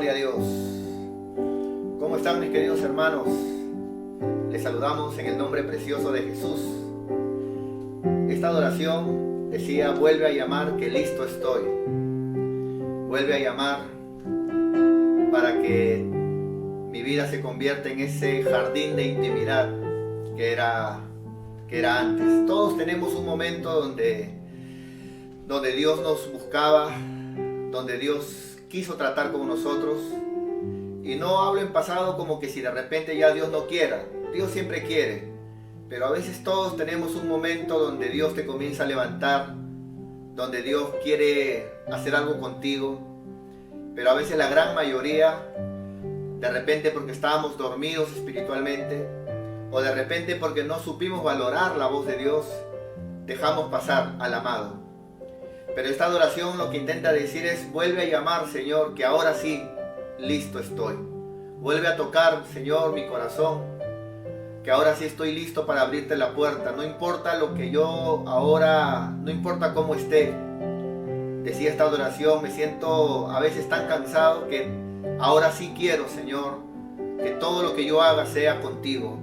Gloria a Dios. ¿Cómo están mis queridos hermanos? Les saludamos en el nombre precioso de Jesús. Esta adoración decía: vuelve a llamar que listo estoy. Vuelve a llamar para que mi vida se convierta en ese jardín de intimidad que era antes. Todos tenemos un momento donde Dios nos buscaba, donde Dios quiso tratar con nosotros. Y no hablo en pasado como que si de repente ya Dios no quiera. Dios siempre quiere, pero a veces todos tenemos un momento donde Dios te comienza a levantar, donde Dios quiere hacer algo contigo, pero a veces la gran mayoría, de repente porque estábamos dormidos espiritualmente, o de repente porque no supimos valorar la voz de Dios, dejamos pasar al amado. Pero esta adoración lo que intenta decir es: vuelve a llamar, Señor, que ahora sí, listo estoy. Vuelve a tocar, Señor, mi corazón, que ahora sí estoy listo para abrirte la puerta. No importa lo que yo ahora, no importa cómo esté. Decía esta adoración: me siento a veces tan cansado que ahora sí quiero, Señor, que todo lo que yo haga sea contigo.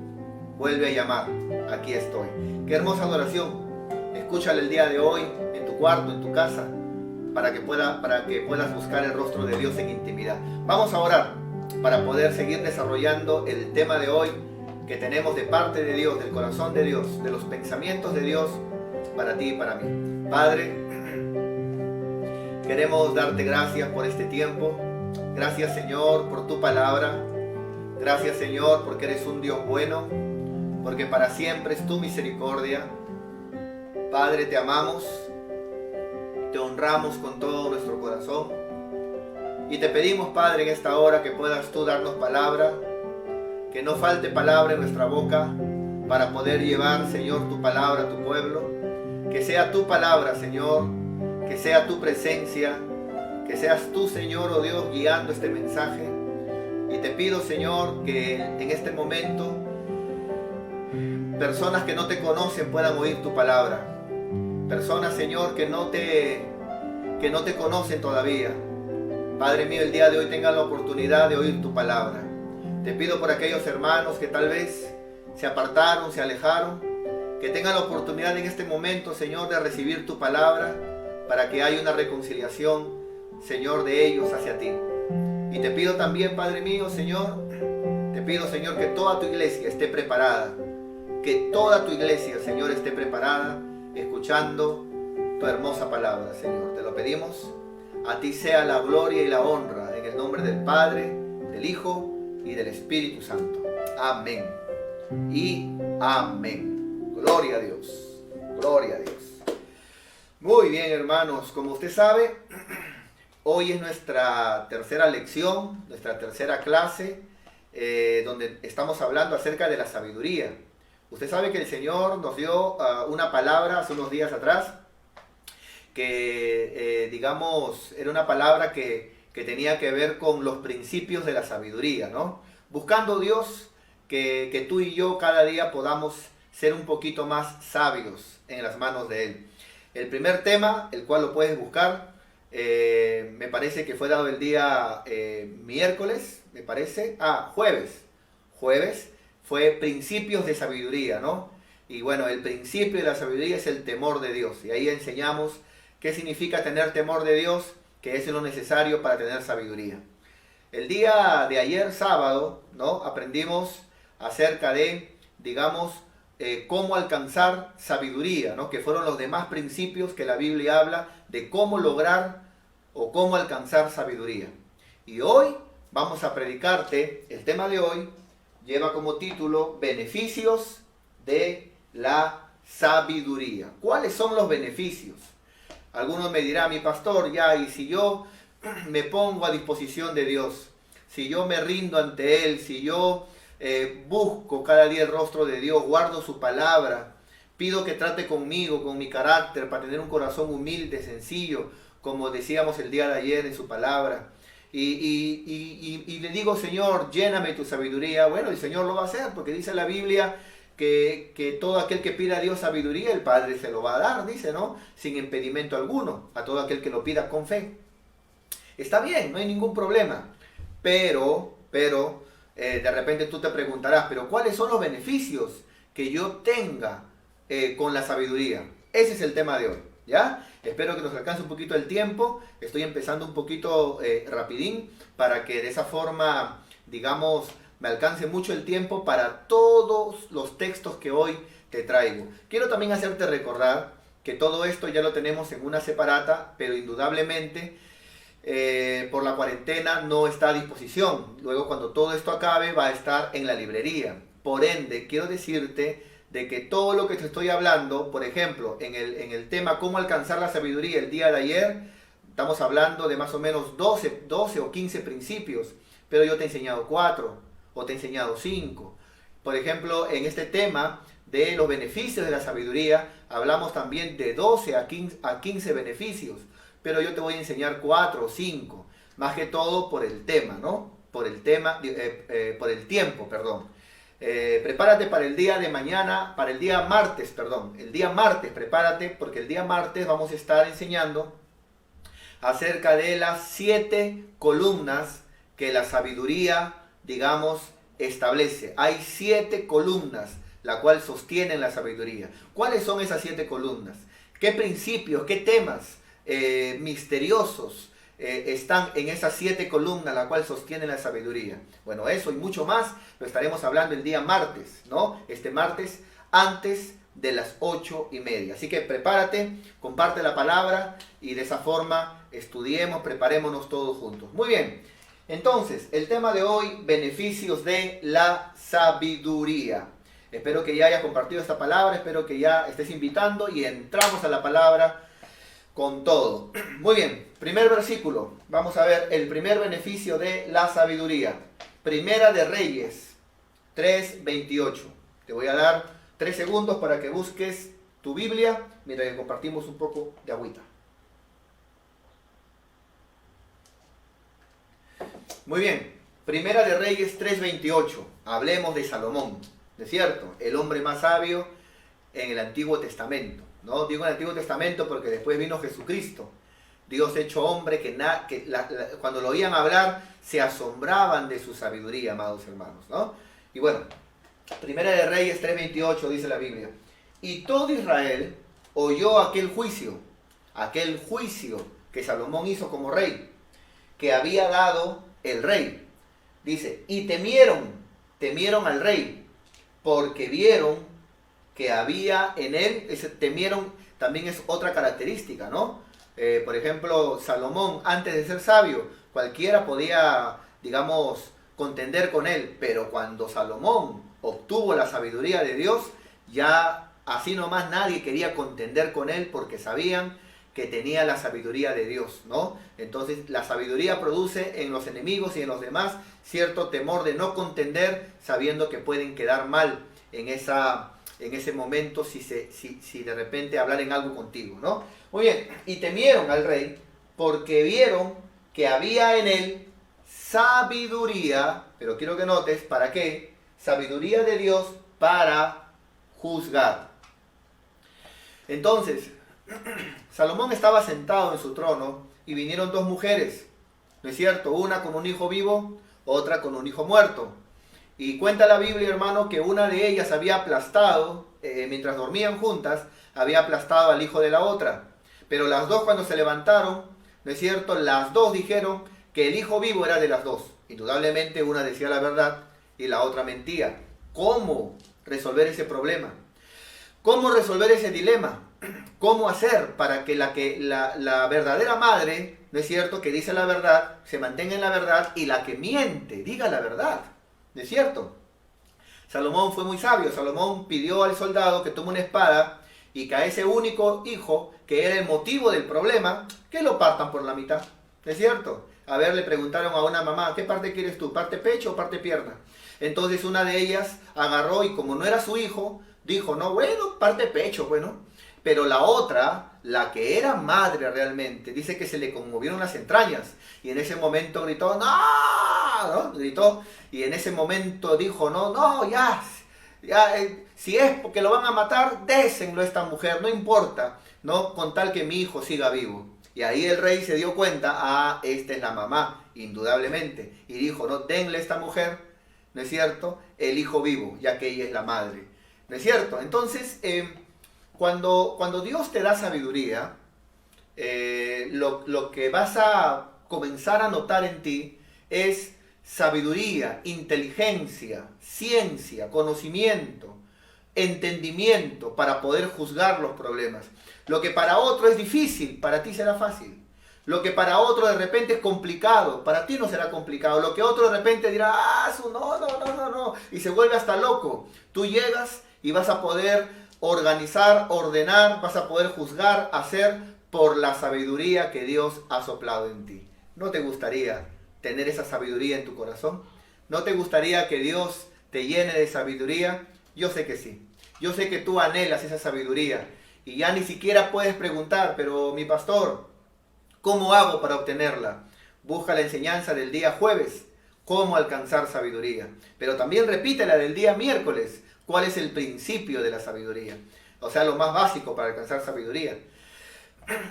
Vuelve a llamar, aquí estoy. Qué hermosa adoración. Escúchala el día de hoy, en tu cuarto, en tu casa, para que puedas buscar el rostro de Dios en intimidad. Vamos a orar para poder seguir desarrollando el tema de hoy que tenemos de parte de Dios, del corazón de Dios, de los pensamientos de Dios para ti y para mí. Padre, queremos darte gracias por este tiempo. Gracias, Señor, por tu palabra. Gracias, Señor, porque eres un Dios bueno, porque para siempre es tu misericordia. Padre, te amamos, te honramos con todo nuestro corazón y te pedimos, Padre, en esta hora que puedas tú darnos palabra, que no falte palabra en nuestra boca para poder llevar, Señor, tu palabra a tu pueblo. Que sea tu palabra, Señor, que sea tu presencia, que seas tú, Señor, oh Dios, guiando este mensaje. Y te pido, Señor, que en este momento personas que no te conocen puedan oír tu palabra. Personas, Señor, que no te conocen todavía. Padre mío, el día de hoy tengan la oportunidad de oír tu palabra. Te pido por aquellos hermanos que tal vez se apartaron, se alejaron, que tengan la oportunidad en este momento, Señor, de recibir tu palabra para que haya una reconciliación, Señor, de ellos hacia ti. Y te pido también, Padre mío, Señor, te pido, Señor, que toda tu iglesia esté preparada. Que toda tu iglesia, Señor, esté preparada, escuchando tu hermosa palabra, Señor. Te lo pedimos. A ti sea la gloria y la honra, en el nombre del Padre, del Hijo y del Espíritu Santo. Amén y amén. Gloria a Dios. Gloria a Dios. Muy bien, hermanos. Como usted sabe, hoy es nuestra tercera lección, nuestra tercera clase, donde estamos hablando acerca de la sabiduría. Usted sabe que el Señor nos dio una palabra hace unos días atrás, que digamos era una palabra que tenía que ver con los principios de la sabiduría, ¿no? Buscando Dios que tú y yo cada día podamos ser un poquito más sabios en las manos de Él. El primer tema, el cual lo puedes buscar, me parece que fue dado el día miércoles, me parece, jueves, fue principios de sabiduría, ¿no? Y bueno, el principio de la sabiduría es el temor de Dios. Y ahí enseñamos qué significa tener temor de Dios, que es lo necesario para tener sabiduría. El día de ayer, sábado, ¿no? Aprendimos acerca de, digamos, cómo alcanzar sabiduría, ¿no? Que fueron los demás principios que la Biblia habla de cómo lograr o cómo alcanzar sabiduría. Y hoy vamos a predicarte, el tema de hoy lleva como título beneficios de la sabiduría. ¿Cuáles son los beneficios? Algunos me dirán: mi pastor, ya, y si yo me pongo a disposición de Dios, si yo me rindo ante Él, si yo busco cada día el rostro de Dios, guardo su palabra, pido que trate conmigo, con mi carácter, para tener un corazón humilde, sencillo, como decíamos el día de ayer en su palabra, y le digo: Señor, lléname tu sabiduría. Bueno, el Señor lo va a hacer, porque dice la Biblia que todo aquel que pida a Dios sabiduría, el Padre se lo va a dar, dice, ¿no? Sin impedimento alguno, a todo aquel que lo pida con fe. Está bien, no hay ningún problema. pero, de repente tú te preguntarás, pero ¿cuáles son los beneficios que yo tenga con la sabiduría? Ese es el tema de hoy, ¿ya? Espero que nos alcance un poquito el tiempo. Estoy empezando un poquito rapidín para que de esa forma, digamos, me alcance mucho el tiempo para todos los textos que hoy te traigo. Quiero también hacerte recordar que todo esto ya lo tenemos en una separata, pero indudablemente por la cuarentena no está a disposición. Luego, cuando todo esto acabe, va a estar en la librería. Por ende, quiero decirte de que todo lo que te estoy hablando, por ejemplo, en el tema cómo alcanzar la sabiduría el día de ayer, estamos hablando de más o menos 12 o 15 principios, pero yo te he enseñado 4 o te he enseñado 5. Por ejemplo, en este tema de los beneficios de la sabiduría, hablamos también de 12 a 15 beneficios, pero yo te voy a enseñar 4 o 5, más que todo por el tema, ¿no? Por el tiempo, perdón. Prepárate para el día de mañana, para el día martes, perdón. El día martes, prepárate, porque el día martes vamos a estar enseñando acerca de las 7 columnas que la sabiduría, digamos, establece. Hay 7 columnas, la cual sostienen la sabiduría. ¿Cuáles son esas 7 columnas? ¿Qué principios, qué temas misteriosos están en esas 7 columnas, la cual sostienen la sabiduría? Bueno, eso y mucho más lo estaremos hablando el día martes, ¿no? Este martes antes de las 8:30. Así que prepárate, comparte la palabra y de esa forma estudiemos, preparémonos todos juntos. Muy bien, entonces, el tema de hoy, beneficios de la sabiduría. Espero que ya hayas compartido esta palabra, espero que ya estés invitando y entramos a la palabra con todo. Muy bien, primer versículo. Vamos a ver el primer beneficio de la sabiduría. Primera de Reyes 3:28. Te voy a dar 3 segundos para que busques tu Biblia mientras que compartimos un poco de agüita. Muy bien, Primera de Reyes 3:28. Hablemos de Salomón, ¿no es cierto? El hombre más sabio en el Antiguo Testamento. No digo en el Antiguo Testamento porque después vino Jesucristo, Dios hecho hombre, cuando lo oían hablar se asombraban de su sabiduría, amados hermanos, ¿no? Y bueno, Primera de Reyes 3:28 dice la Biblia: y todo Israel oyó aquel juicio que Salomón hizo como rey, que había dado el rey. Dice, y temieron al rey, porque vieron que había en él, temieron también es otra característica, ¿no? Por ejemplo, Salomón, antes de ser sabio, cualquiera podía, digamos, contender con él, pero cuando Salomón obtuvo la sabiduría de Dios, ya así nomás nadie quería contender con él porque sabían que tenía la sabiduría de Dios, ¿no? Entonces la sabiduría produce en los enemigos y en los demás cierto temor de no contender, sabiendo que pueden quedar mal en ese momento si de repente hablan algo contigo, ¿no? Muy bien, y temieron al rey porque vieron que había en él sabiduría, pero quiero que notes, ¿para qué? Sabiduría de Dios para juzgar. Entonces, Salomón estaba sentado en su trono y vinieron 2 mujeres, ¿no es cierto? Una con un hijo vivo, otra con un hijo muerto. Y cuenta la Biblia, hermano, que una de ellas había aplastado, mientras dormían juntas, había aplastado al hijo de la otra. Pero las 2 cuando se levantaron, ¿no es cierto? Las 2 dijeron que el hijo vivo era de las 2. Indudablemente una decía la verdad y la otra mentía. ¿Cómo resolver ese problema? ¿Cómo resolver ese dilema? ¿Cómo hacer para que la verdadera madre, ¿no es cierto?, que dice la verdad, se mantenga en la verdad, y la que miente diga la verdad? ¿No es cierto? Salomón fue muy sabio. Salomón pidió al soldado que tome una espada y que a ese único hijo, que era el motivo del problema, que lo partan por la mitad. ¿No es cierto? A ver, le preguntaron a una mamá, ¿qué parte quieres tú? ¿Parte pecho o parte pierna? Entonces una de ellas agarró y como no era su hijo, dijo, no, bueno, parte pecho, bueno. Pero la otra, la que era madre realmente, dice que se le conmovieron las entrañas. Y en ese momento gritó, ¡no! Gritó. Y en ese momento dijo, no, ya, si es porque lo van a matar, désenlo a esta mujer, no importa, ¿no? Con tal que mi hijo siga vivo. Y ahí el rey se dio cuenta, esta es la mamá, indudablemente. Y dijo, no, denle a esta mujer, ¿no es cierto?, el hijo vivo, ya que ella es la madre. ¿No es cierto? Entonces, cuando Dios te da sabiduría, lo que vas a comenzar a notar en ti es sabiduría, inteligencia, ciencia, conocimiento, entendimiento para poder juzgar los problemas. Lo que para otro es difícil, para ti será fácil. Lo que para otro de repente es complicado, para ti no será complicado. Lo que otro de repente dirá, no, y se vuelve hasta loco. Tú llegas y vas a poder organizar, ordenar, vas a poder juzgar, hacer por la sabiduría que Dios ha soplado en ti. ¿No te gustaría tener esa sabiduría en tu corazón? ¿No te gustaría que Dios te llene de sabiduría? Yo sé que sí. Yo sé que tú anhelas esa sabiduría y ya ni siquiera puedes preguntar, pero mi pastor, ¿cómo hago para obtenerla? Busca la enseñanza del día jueves, cómo alcanzar sabiduría. Pero también repite la del día miércoles, cuál es el principio de la sabiduría. O sea, lo más básico para alcanzar sabiduría.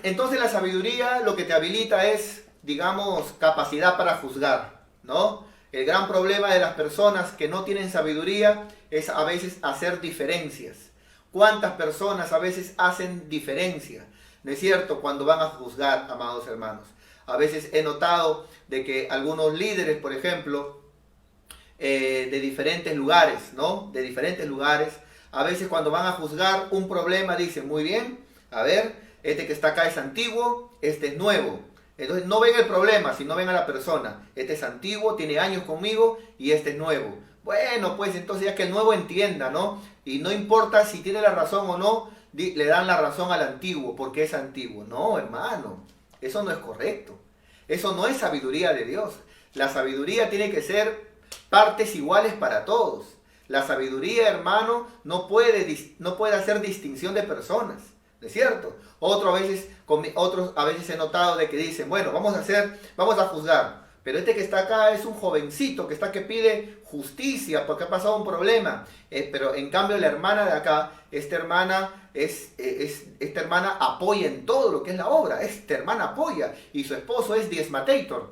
Entonces la sabiduría lo que te habilita es, digamos, capacidad para juzgar, ¿no? El gran problema de las personas que no tienen sabiduría es a veces hacer diferencias. ¿Cuántas personas a veces hacen diferencia? ¿No es cierto? Cuando van a juzgar, amados hermanos. A veces he notado de que algunos líderes, por ejemplo, de diferentes lugares, ¿no? De diferentes lugares, a veces cuando van a juzgar un problema dicen, muy bien, a ver, este que está acá es antiguo, este es nuevo. Entonces no ven el problema, sino ven a la persona. Este es antiguo, tiene años conmigo y este es nuevo. Bueno, pues entonces ya que el nuevo entienda, ¿no? Y no importa si tiene la razón o no, le dan la razón al antiguo porque es antiguo. No, hermano, eso no es correcto. Eso no es sabiduría de Dios. La sabiduría tiene que ser partes iguales para todos. La sabiduría, hermano, no puede hacer distinción de personas. ¿No es cierto? Otros a veces he notado de que dicen, bueno, vamos a juzgar. Pero este que está acá es un jovencito que pide justicia porque ha pasado un problema. Pero en cambio la hermana de acá, esta hermana apoya en todo lo que es la obra. Esta hermana apoya y su esposo es diezmatator.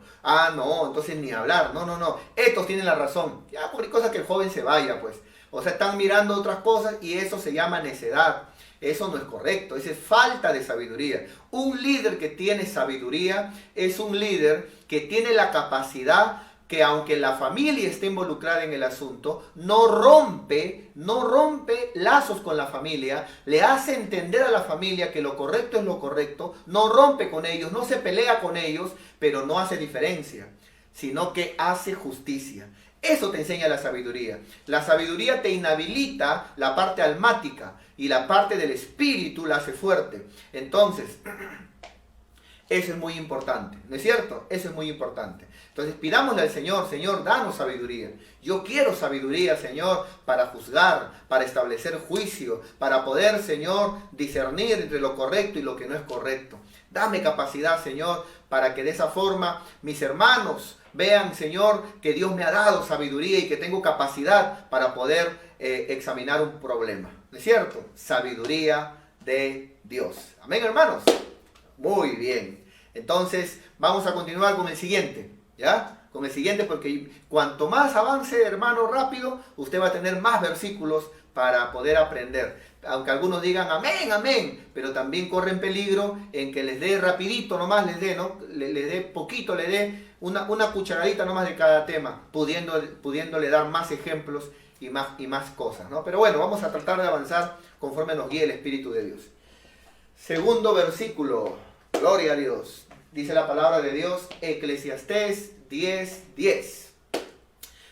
No, entonces ni hablar. No. Estos tienen la razón. Ya, por cosa que el joven se vaya, pues. O sea, están mirando otras cosas y eso se llama necedad. Eso no es correcto, eso es falta de sabiduría. Un líder que tiene sabiduría es un líder que tiene la capacidad que, aunque la familia esté involucrada en el asunto, no rompe lazos con la familia, le hace entender a la familia que lo correcto es lo correcto, no rompe con ellos, no se pelea con ellos, pero no hace diferencia, sino que hace justicia. Eso te enseña la sabiduría. La sabiduría te inhabilita la parte almática y la parte del espíritu la hace fuerte. Entonces, eso es muy importante, ¿no es cierto? Eso es muy importante. Entonces, pidámosle al Señor, Señor, danos sabiduría. Yo quiero sabiduría, Señor, para juzgar, para establecer juicio, para poder, Señor, discernir entre lo correcto y lo que no es correcto. Dame capacidad, Señor, para que de esa forma mis hermanos vean, Señor, que Dios me ha dado sabiduría y que tengo capacidad para poder examinar un problema. ¿No es cierto? Sabiduría de Dios. Amén, hermanos. Muy bien. Entonces, vamos a continuar con el siguiente. ¿Ya? Con el siguiente, porque cuanto más avance, hermano, rápido, usted va a tener más versículos para poder aprender. Aunque algunos digan amén, amén, pero también corren peligro en que les dé rapidito nomás, les dé, ¿no? Le dé poquito, le dé una cucharadita nomás de cada tema, pudiéndole dar más ejemplos y más cosas, ¿no? Pero bueno, vamos a tratar de avanzar conforme nos guíe el Espíritu de Dios. Segundo versículo, gloria a Dios. Dice la palabra de Dios, Eclesiastés 10:10.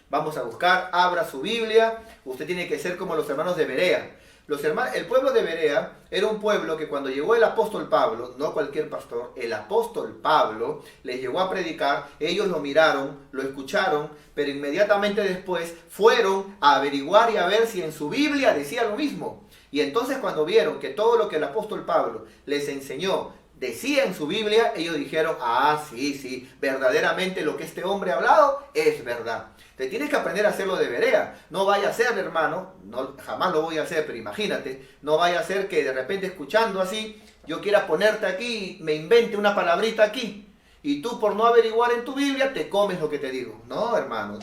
Vamos a buscar, abra su Biblia. Usted tiene que ser como los hermanos de Berea. El pueblo de Berea era un pueblo que cuando llegó el apóstol Pablo, no cualquier pastor, el apóstol Pablo les llegó a predicar, ellos lo miraron, lo escucharon, pero inmediatamente después fueron a averiguar y a ver si en su Biblia decía lo mismo. Y entonces cuando vieron que todo lo que el apóstol Pablo les enseñó decía en su Biblia, ellos dijeron, sí, verdaderamente lo que este hombre ha hablado es verdad. Te tienes que aprender a hacerlo de Berea. No vaya a ser, hermano, jamás lo voy a hacer, pero imagínate, no vaya a ser que de repente escuchando así, yo quiera ponerte aquí, me invente una palabrita aquí, y tú por no averiguar en tu Biblia te comes lo que te digo. No, hermano,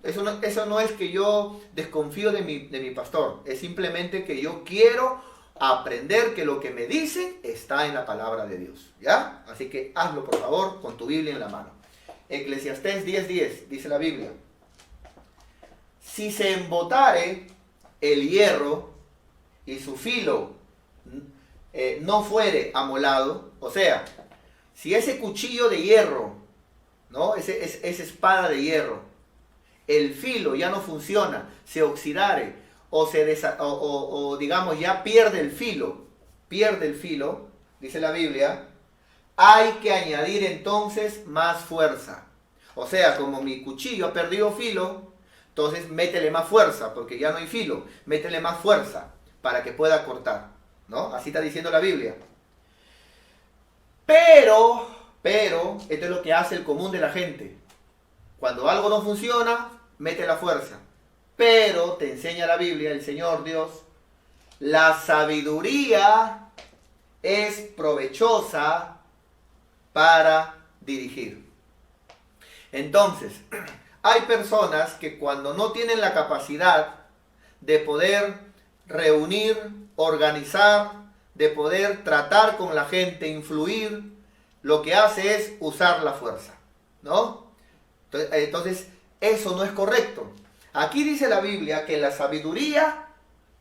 eso no es que yo desconfío de mi pastor, es simplemente que yo quiero aprender que lo que me dicen está en la palabra de Dios, ¿ya? Así que hazlo, por favor, con tu Biblia en la mano. Eclesiastés 10:10, dice la Biblia: si se embotare el hierro y su filo no fuere amolado, o sea, si ese cuchillo de hierro, ¿no? Esa espada de hierro, el filo ya no funciona, se oxidare o digamos ya pierde el filo, dice la Biblia, hay que añadir entonces más fuerza. O sea, como mi cuchillo ha perdido filo, entonces métele más fuerza, porque ya no hay filo, métele más fuerza para que pueda cortar, ¿no? Así está diciendo la Biblia. Pero, esto es lo que hace el común de la gente. Cuando algo no funciona, mete la fuerza. Pero te enseña la Biblia, el Señor Dios, la sabiduría es provechosa para dirigir. Entonces, hay personas que cuando no tienen la capacidad de poder reunir, organizar, de poder tratar con la gente, influir, lo que hace es usar la fuerza, ¿no? Entonces, eso no es correcto. Aquí dice la Biblia que la sabiduría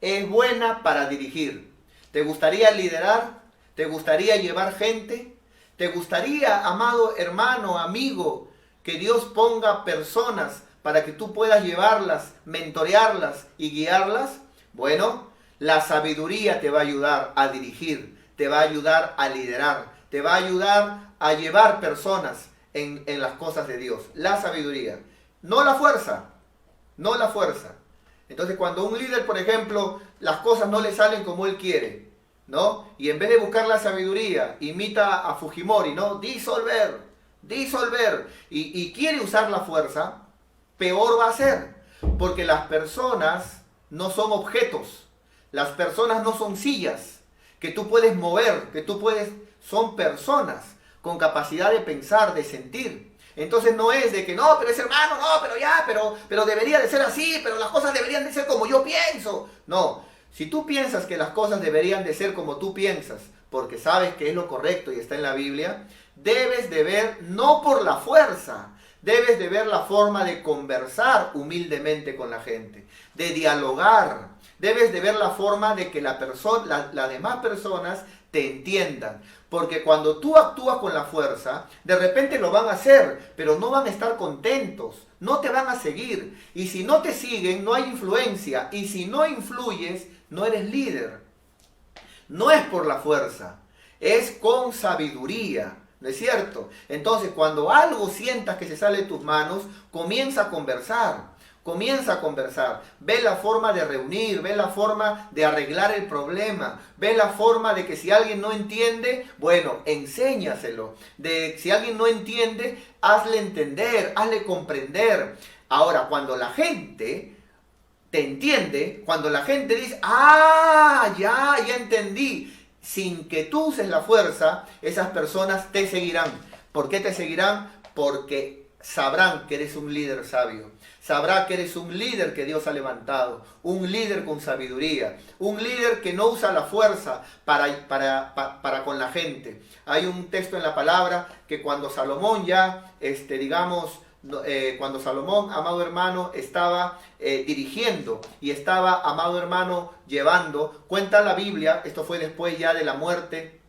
es buena para dirigir. ¿Te gustaría liderar? ¿Te gustaría llevar gente? ¿Te gustaría, amado hermano, amigo, que Dios ponga personas para que tú puedas llevarlas, mentorearlas y guiarlas? Bueno, la sabiduría te va a ayudar a dirigir, te va a ayudar a liderar, te va a ayudar a llevar personas en las cosas de Dios. La sabiduría, no la fuerza, no la fuerza. Entonces, cuando un líder, por ejemplo, las cosas no le salen como él quiere, ¿no? Y en vez de buscar la sabiduría, imita a Fujimori, ¿no? Disolver, y quiere usar la fuerza, peor va a ser. Porque las personas no son objetos, las personas no son sillas que tú puedes mover, son personas con capacidad de pensar, de sentir. Entonces no es de que no, pero ese hermano, no, pero debería de ser así, pero las cosas deberían de ser como yo pienso. No, si tú piensas que las cosas deberían de ser como tú piensas, porque sabes que es lo correcto y está en la Biblia, debes de ver, no por la fuerza, debes de ver la forma de conversar humildemente con la gente, de dialogar. Debes de ver la forma de que las demás personas te entiendan. Porque cuando tú actúas con la fuerza, de repente lo van a hacer, pero no van a estar contentos, no te van a seguir. Y si no te siguen, no hay influencia. Y si no influyes, no eres líder. No es por la fuerza, es con sabiduría. ¿No es cierto? Entonces, cuando algo sientas que se sale de tus manos, comienza a conversar. Ve la forma de reunir, ve la forma de arreglar el problema, ve la forma de que si alguien no entiende, bueno, enséñaselo. Si alguien no entiende, hazle entender, hazle comprender. Ahora, cuando la gente te entiende, cuando la gente dice, ya entendí, sin que tú uses la fuerza, esas personas te seguirán. ¿Por qué te seguirán? Porque sabrán que eres un líder sabio. Sabrá que eres un líder que Dios ha levantado, un líder con sabiduría, un líder que no usa la fuerza para con la gente. Hay un texto en la palabra que cuando Salomón cuando Salomón, amado hermano, estaba dirigiendo y estaba, amado hermano, llevando, cuenta la Biblia, esto fue después ya de la muerte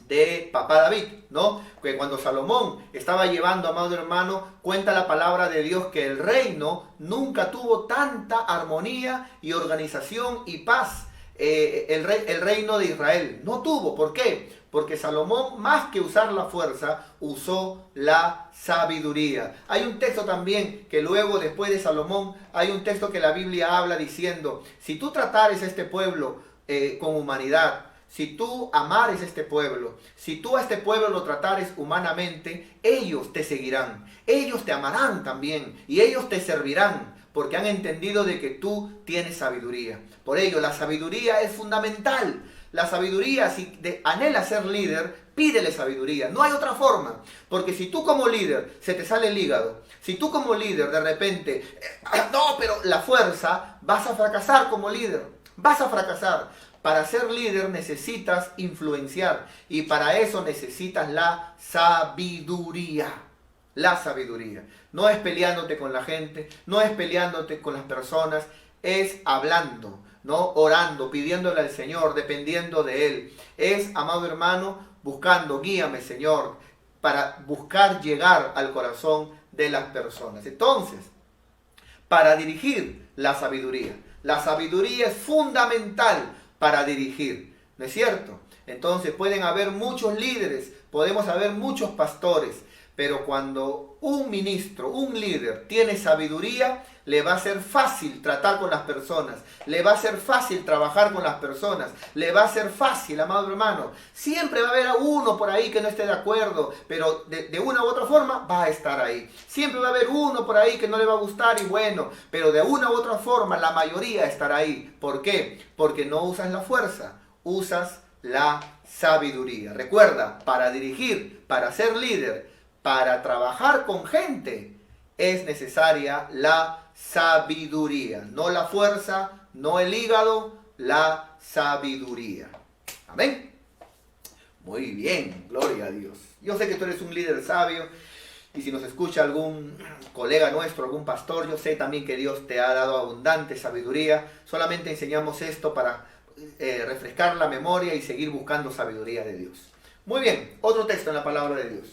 de papá David, ¿no? Que cuando Salomón estaba llevando, amado hermano, cuenta la palabra de Dios que el reino nunca tuvo tanta armonía y organización y paz. El reino de Israel no tuvo. ¿Por qué? Porque Salomón, más que usar la fuerza, usó la sabiduría. Hay un texto también que luego, después de Salomón, hay un texto que la Biblia habla diciendo, si tú tratares a este pueblo con humanidad, si tú amares a este pueblo, si tú a este pueblo lo tratares humanamente, ellos te seguirán, ellos te amarán también y ellos te servirán. porque han entendido de que tú tienes sabiduría. Por ello, la sabiduría es fundamental. La sabiduría, si anhelas ser líder, pídele sabiduría. No hay otra forma. Porque si tú como líder se te sale el hígado, si tú como líder de repente, no, pero la fuerza, vas a fracasar como líder. Vas a fracasar. Para ser líder necesitas influenciar. Y para eso necesitas la sabiduría. La sabiduría. No es peleándote con la gente, no es peleándote con las personas, es hablando, ¿no? Orando, pidiéndole al Señor, dependiendo de Él. Es, amado hermano, buscando, guíame, Señor, para buscar llegar al corazón de las personas. Entonces, para dirigir la sabiduría. La sabiduría es fundamental para dirigir, ¿no es cierto? Entonces pueden haber muchos líderes, podemos haber muchos pastores, pero cuando un ministro, un líder tiene sabiduría, le va a ser fácil tratar con las personas, le va a ser fácil trabajar con las personas, le va a ser fácil, amado hermano. Siempre va a haber a uno por ahí que no esté de acuerdo, pero de una u otra forma va a estar ahí. Siempre va a haber uno por ahí que no le va a gustar y bueno, pero de una u otra forma la mayoría estará ahí. ¿Por qué? Porque no usas la fuerza, usas la sabiduría. Recuerda, para dirigir, para ser líder, para trabajar con gente, es necesaria la sabiduría. No la fuerza, no el hígado, la sabiduría. Amén. Muy bien, gloria a Dios. Yo sé que tú eres un líder sabio y si nos escucha algún colega nuestro, algún pastor, yo sé también que Dios te ha dado abundante sabiduría. Solamente enseñamos esto para refrescar la memoria y seguir buscando sabiduría de Dios. Muy bien, otro texto en la palabra de Dios.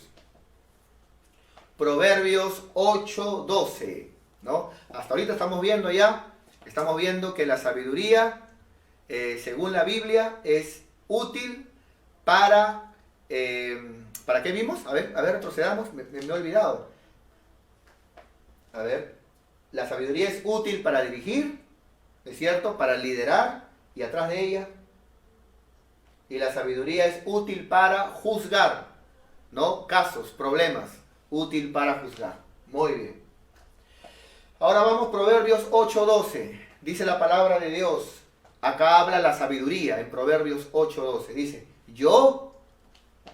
Proverbios 8:12, ¿no? Hasta ahorita estamos viendo que la sabiduría, según la Biblia, es útil para... ¿para qué vimos? A ver, retrocedamos, me he olvidado. A ver, la sabiduría es útil para dirigir, ¿es cierto? Para liderar y atrás de ella. Y la sabiduría es útil para juzgar, ¿no? Casos, problemas. Útil para juzgar. Muy bien. Ahora vamos Proverbios 8:12. Dice la palabra de Dios. Acá habla la sabiduría en Proverbios 8:12. Dice, yo,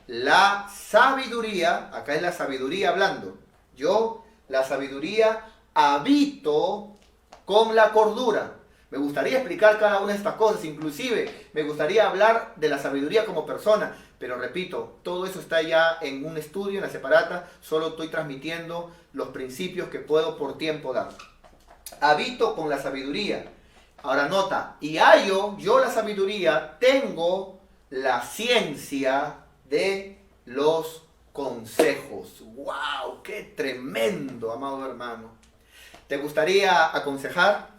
la sabiduría, acá es la sabiduría hablando. Yo, la sabiduría, habito con la cordura. Me gustaría explicar cada una de estas cosas. Inclusive, me gustaría hablar de la sabiduría como persona. Pero repito, todo eso está ya en un estudio, en la separata. Solo estoy transmitiendo los principios que puedo por tiempo dar. Habito con la sabiduría. Ahora nota, y hallo, yo la sabiduría, tengo la ciencia de los consejos. ¡Wow! ¡Qué tremendo, amado hermano! ¿Te gustaría aconsejar?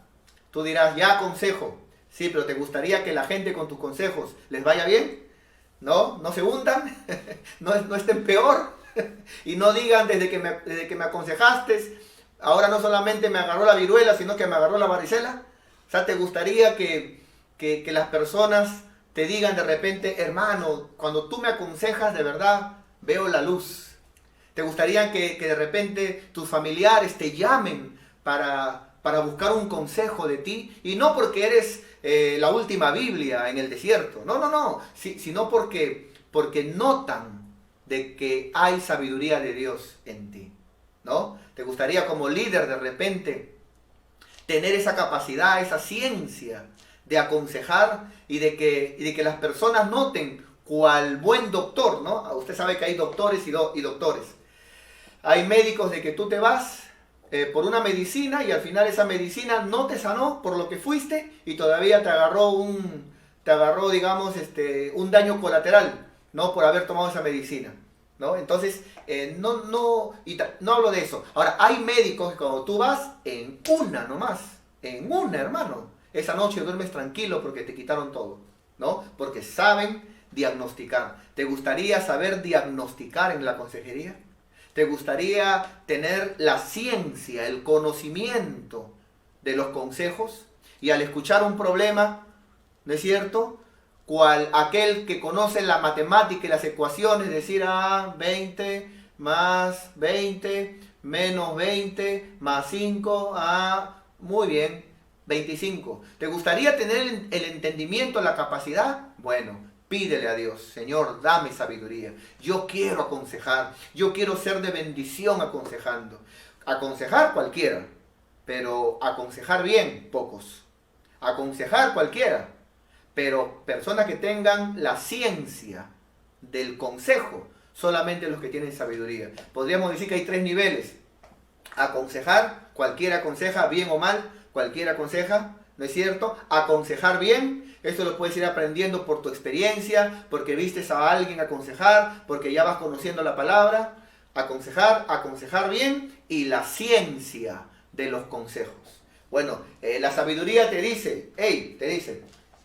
Tú dirás, ya aconsejo. Sí, pero ¿te gustaría que la gente con tus consejos les vaya bien? ¿No? ¿No se hundan? ¿No estén peor? Y no digan desde que me aconsejaste, ahora no solamente me agarró la viruela, sino que me agarró la varicela. O sea, ¿te gustaría que las personas te digan de repente, hermano, cuando tú me aconsejas de verdad, veo la luz? ¿Te gustaría que de repente tus familiares te llamen para buscar un consejo de ti? Y no porque eres la última Biblia en el desierto, no, sino porque notan de que hay sabiduría de Dios en ti, ¿no? ¿Te gustaría como líder de repente tener esa capacidad, esa ciencia de aconsejar y de que las personas noten cual buen doctor, ¿no? Usted sabe que hay doctores y doctores. Hay médicos de que tú te vas por una medicina y al final esa medicina no te sanó por lo que fuiste y todavía te agarró, digamos, un daño colateral, ¿no? Por haber tomado esa medicina, ¿no? Entonces, no hablo de eso. Ahora, hay médicos que cuando tú vas en una nomás, hermano, esa noche duermes tranquilo porque te quitaron todo, ¿no? Porque saben diagnosticar. ¿Te gustaría saber diagnosticar en la consejería? ¿Te gustaría tener la ciencia, el conocimiento de los consejos? Y al escuchar un problema, ¿no es cierto? Cual aquel que conoce la matemática y las ecuaciones, decir, 20 más 20 menos 20 más 5, Muy bien. 25. ¿Te gustaría tener el entendimiento, la capacidad? Bueno, pídele a Dios, Señor, dame sabiduría. Yo quiero aconsejar, yo quiero ser de bendición aconsejando. Aconsejar cualquiera, pero aconsejar bien, pocos. Aconsejar cualquiera, pero personas que tengan la ciencia del consejo, solamente los que tienen sabiduría. Podríamos decir que hay 3 niveles. Aconsejar, cualquiera aconseja, bien o mal, cualquiera aconseja, ¿no es cierto? Aconsejar bien, esto lo puedes ir aprendiendo por tu experiencia, porque vistes a alguien aconsejar, porque ya vas conociendo la palabra. Aconsejar bien, y la ciencia de los consejos. Bueno, la sabiduría te dice,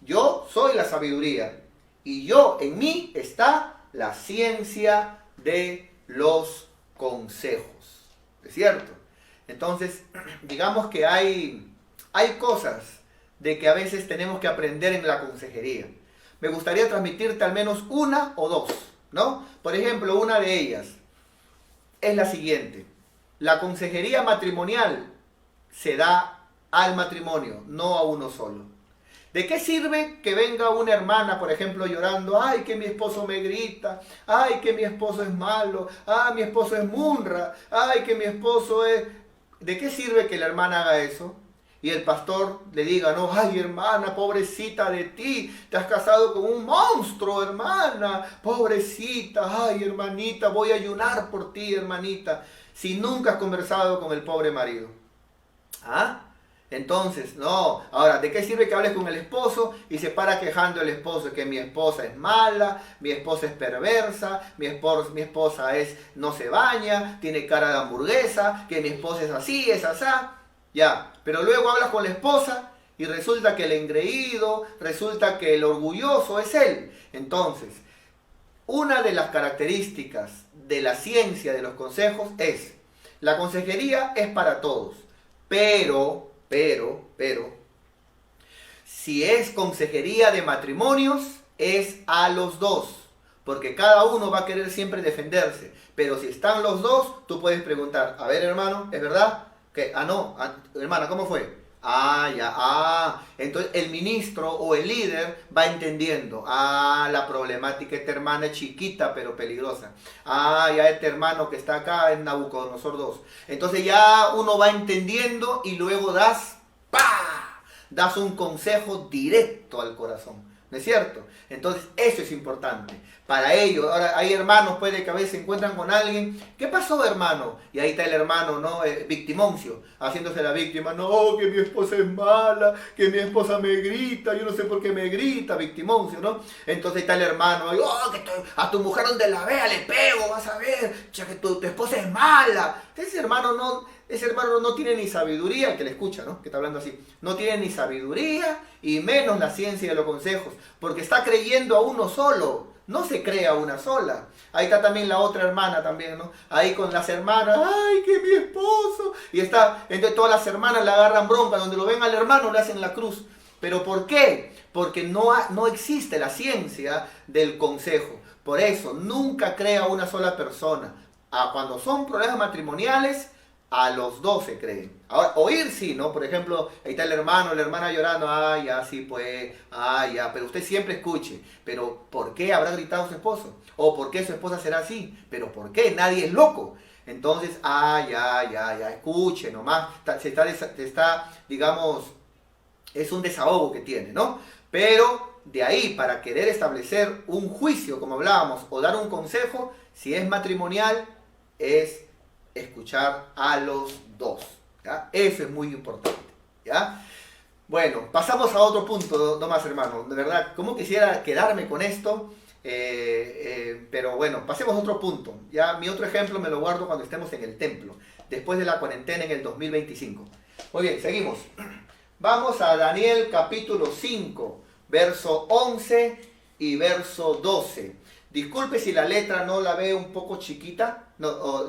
yo soy la sabiduría, y en mí está la ciencia de los consejos. ¿Es cierto? Entonces, digamos que hay cosas de que a veces tenemos que aprender en la consejería. Me gustaría transmitirte al menos una o dos, ¿no? Por ejemplo, una de ellas es la siguiente. La consejería matrimonial se da al matrimonio, no a uno solo. ¿De qué sirve que venga una hermana, por ejemplo, llorando? Ay, que mi esposo me grita. Ay, que mi esposo es malo. Ay, mi esposo es munra. Ay, que mi esposo es... ¿De qué sirve que la hermana haga eso? Y el pastor le diga, no, ay, hermana, pobrecita de ti. Te has casado con un monstruo, hermana. Pobrecita, ay, hermanita, voy a ayunar por ti, hermanita. Si nunca has conversado con el pobre marido. ¿Ah? Entonces, no. Ahora, ¿de qué sirve que hables con el esposo y se para quejando el esposo que mi esposa es mala, mi esposa es perversa, mi esposa no se baña, tiene cara de hamburguesa, que mi esposa es así, es asá? Ya, pero luego hablas con la esposa y resulta que el engreído, resulta que el orgulloso es él. Entonces, una de las características de la ciencia de los consejos es, la consejería es para todos, pero, si es consejería de matrimonios, es a los dos, porque cada uno va a querer siempre defenderse. Pero si están los dos, tú puedes preguntar, a ver, hermano, ¿es verdad? ¿Qué? Hermana, ¿cómo fue? Entonces el ministro o el líder va entendiendo. La problemática de esta hermana es chiquita pero peligrosa. Ya este hermano que está acá es Nabucodonosor 2. Entonces ya uno va entendiendo y luego das un consejo directo al corazón. ¿No es cierto? Entonces eso es importante. Para ello, ahora hay hermanos puede que a veces se encuentran con alguien. ¿Qué pasó, hermano? Y ahí está el hermano, ¿no? Victimoncio, haciéndose la víctima. No, que mi esposa es mala, que mi esposa me grita, yo no sé por qué me grita, victimoncio, ¿no? Entonces ahí está el hermano, a tu mujer donde la vea le pego, vas a ver, que tu esposa es mala. Ese hermano no tiene ni sabiduría, el que le escucha, ¿no? Que está hablando así. No tiene ni sabiduría y menos la ciencia de los consejos, porque está creyendo a uno solo. No se cree a una sola. Ahí está también la otra hermana también, ¿no? Ahí con las hermanas, ay, que mi esposo. Y entonces todas las hermanas le agarran bronca, donde lo ven al hermano le hacen la cruz. ¿Pero por qué? Porque no existe la ciencia del consejo. Por eso, nunca crea a una sola persona. Cuando son problemas matrimoniales, a los dos se creen. Ahora, oír sí, ¿no? Por ejemplo, ahí está el hermano, la hermana llorando, ya, sí, pues, ya, pero usted siempre escuche. Pero, ¿por qué habrá gritado su esposo? ¿O por qué su esposa será así? ¿Pero por qué? Nadie es loco. Entonces, ya, escuche nomás. Digamos, es un desahogo que tiene, ¿no? Pero, de ahí, para querer establecer un juicio, como hablábamos, o dar un consejo, si es matrimonial, es escuchar a los dos, ¿ya? Eso es muy importante, ¿ya? Bueno, pasamos a otro punto, no más, hermano. De verdad, cómo quisiera quedarme con esto, pero bueno, pasemos a otro punto. Ya mi otro ejemplo me lo guardo cuando estemos en el templo, después de la cuarentena en el 2025. Muy bien, seguimos. Vamos a Daniel capítulo 5, verso 11 y verso 12. Disculpe si la letra no la ve un poco chiquita,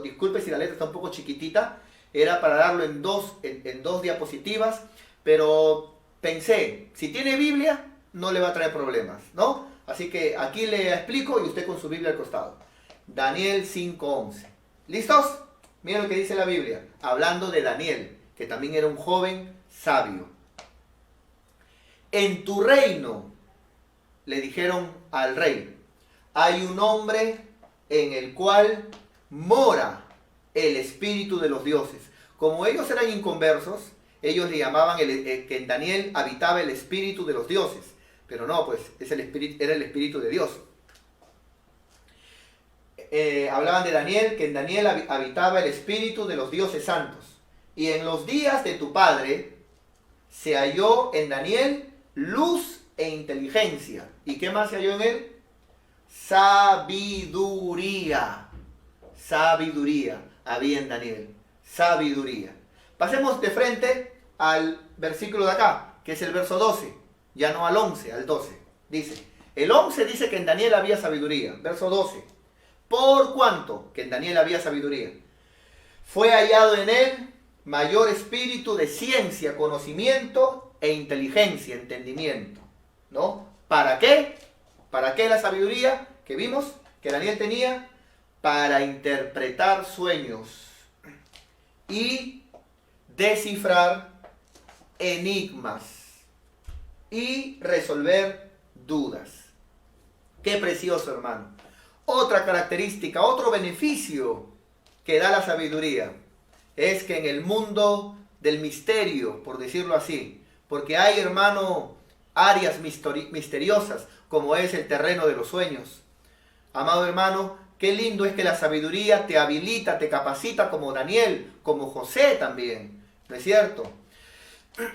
disculpe si la letra está un poco chiquitita, era para darlo en dos diapositivas, pero pensé, si tiene Biblia, no le va a traer problemas, ¿no? Así que aquí le explico y usted con su Biblia al costado. Daniel 5:11. ¿Listos? Miren lo que dice la Biblia, hablando de Daniel, que también era un joven sabio. En tu reino, le dijeron al rey, hay un hombre en el cual mora el espíritu de los dioses. Como ellos eran inconversos, ellos le llamaban que en Daniel habitaba el espíritu de los dioses. Pero no, pues era el espíritu de Dios. Hablaban de Daniel, que en Daniel habitaba el espíritu de los dioses santos. Y en los días de tu padre se halló en Daniel luz e inteligencia. ¿Y qué más se halló en él? Sabiduría. Sabiduría había en Daniel. Sabiduría. Pasemos de frente al versículo de acá, que es el verso 12. Ya no al 11, al 12. Dice, el 11 dice que en Daniel había sabiduría. Verso 12. ¿Por cuánto? Que en Daniel había sabiduría. Fue hallado en él mayor espíritu de ciencia, conocimiento e inteligencia, entendimiento. ¿No? ¿Para qué? ¿Para qué la sabiduría que vimos que Daniel tenía? Para interpretar sueños y descifrar enigmas y resolver dudas. Qué precioso, hermano. Otra característica, otro beneficio que da la sabiduría es que en el mundo del misterio, por decirlo así, porque hay, hermano, áreas misteriosas como es el terreno de los sueños. Amado hermano, qué lindo es que la sabiduría te habilita, te capacita como Daniel, como José también, ¿no es cierto?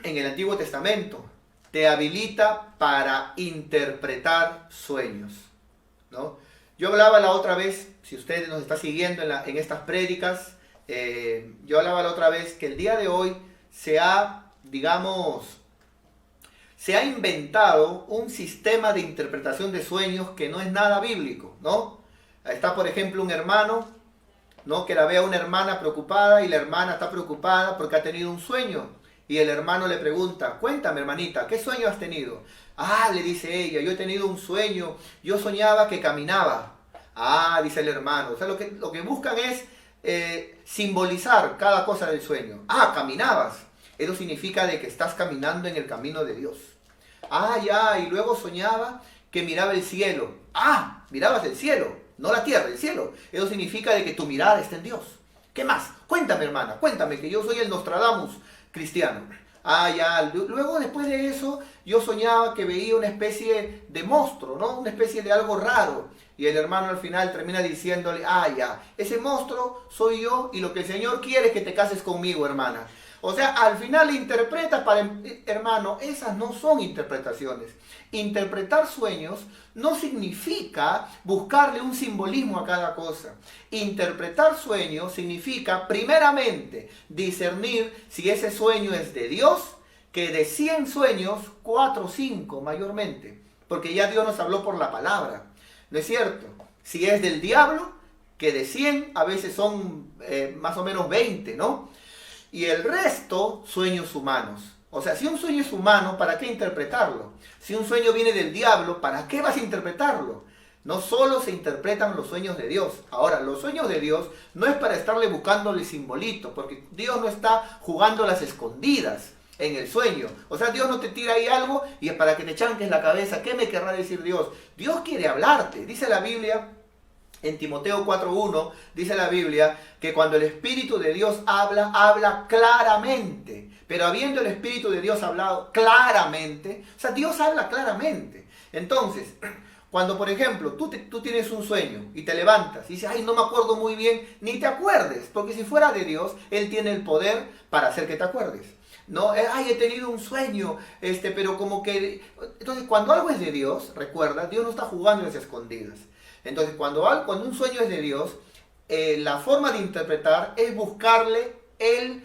En el Antiguo Testamento te habilita para interpretar sueños, ¿no? Yo hablaba la otra vez, si usted nos está siguiendo en estas prédicas, yo hablaba la otra vez que el día de hoy se ha inventado un sistema de interpretación de sueños que no es nada bíblico, ¿no? Está, por ejemplo, un hermano, ¿no? Que la ve a una hermana preocupada y la hermana está preocupada porque ha tenido un sueño. Y el hermano le pregunta, cuéntame, hermanita, ¿qué sueño has tenido? Ah, le dice ella, yo he tenido un sueño, yo soñaba que caminaba. Ah, dice el hermano, o sea, lo que buscan es simbolizar cada cosa del sueño. Ah, caminabas. Eso significa de que estás caminando en el camino de Dios. Ah, ya, y luego soñaba que miraba el cielo. Ah, mirabas el cielo, no la tierra, el cielo. Eso significa de que tu mirada está en Dios. ¿Qué más? Cuéntame, hermana, cuéntame, que yo soy el Nostradamus cristiano. Ah, ya, luego después de eso, yo soñaba que veía una especie de monstruo, ¿no? Una especie de algo raro. Y el hermano al final termina diciéndole, ah, ya, ese monstruo soy yo y lo que el Señor quiere es que te cases conmigo, hermana. O sea, al final interpreta hermano, esas no son interpretaciones. Interpretar sueños no significa buscarle un simbolismo a cada cosa. Interpretar sueños significa, primeramente, discernir si ese sueño es de Dios, que de 100 sueños, 4 o 5 mayormente. Porque ya Dios nos habló por la palabra. ¿No es cierto? Si es del diablo, que de 100 a veces son más o menos 20, ¿no? Y el resto, sueños humanos. O sea, si un sueño es humano, ¿para qué interpretarlo? Si un sueño viene del diablo, ¿para qué vas a interpretarlo? No solo se interpretan los sueños de Dios. Ahora, los sueños de Dios no es para estarle buscándole simbolito, porque Dios no está jugando las escondidas en el sueño. O sea, Dios no te tira ahí algo y es para que te chanques la cabeza. ¿Qué me querrá decir Dios? Dios quiere hablarte. Dice la Biblia, en Timoteo 4:1, dice la Biblia que cuando el Espíritu de Dios habla, habla claramente. Pero habiendo el Espíritu de Dios hablado claramente, o sea, Dios habla claramente. Entonces, cuando por ejemplo tú tienes un sueño y te levantas y dices, ay, no me acuerdo muy bien, ni te acuerdes, porque si fuera de Dios, Él tiene el poder para hacer que te acuerdes. No, ay, he tenido un sueño, pero como que... Entonces, cuando algo es de Dios, recuerda, Dios no está jugando en las escondidas. Entonces, cuando un sueño es de Dios, la forma de interpretar es buscarle el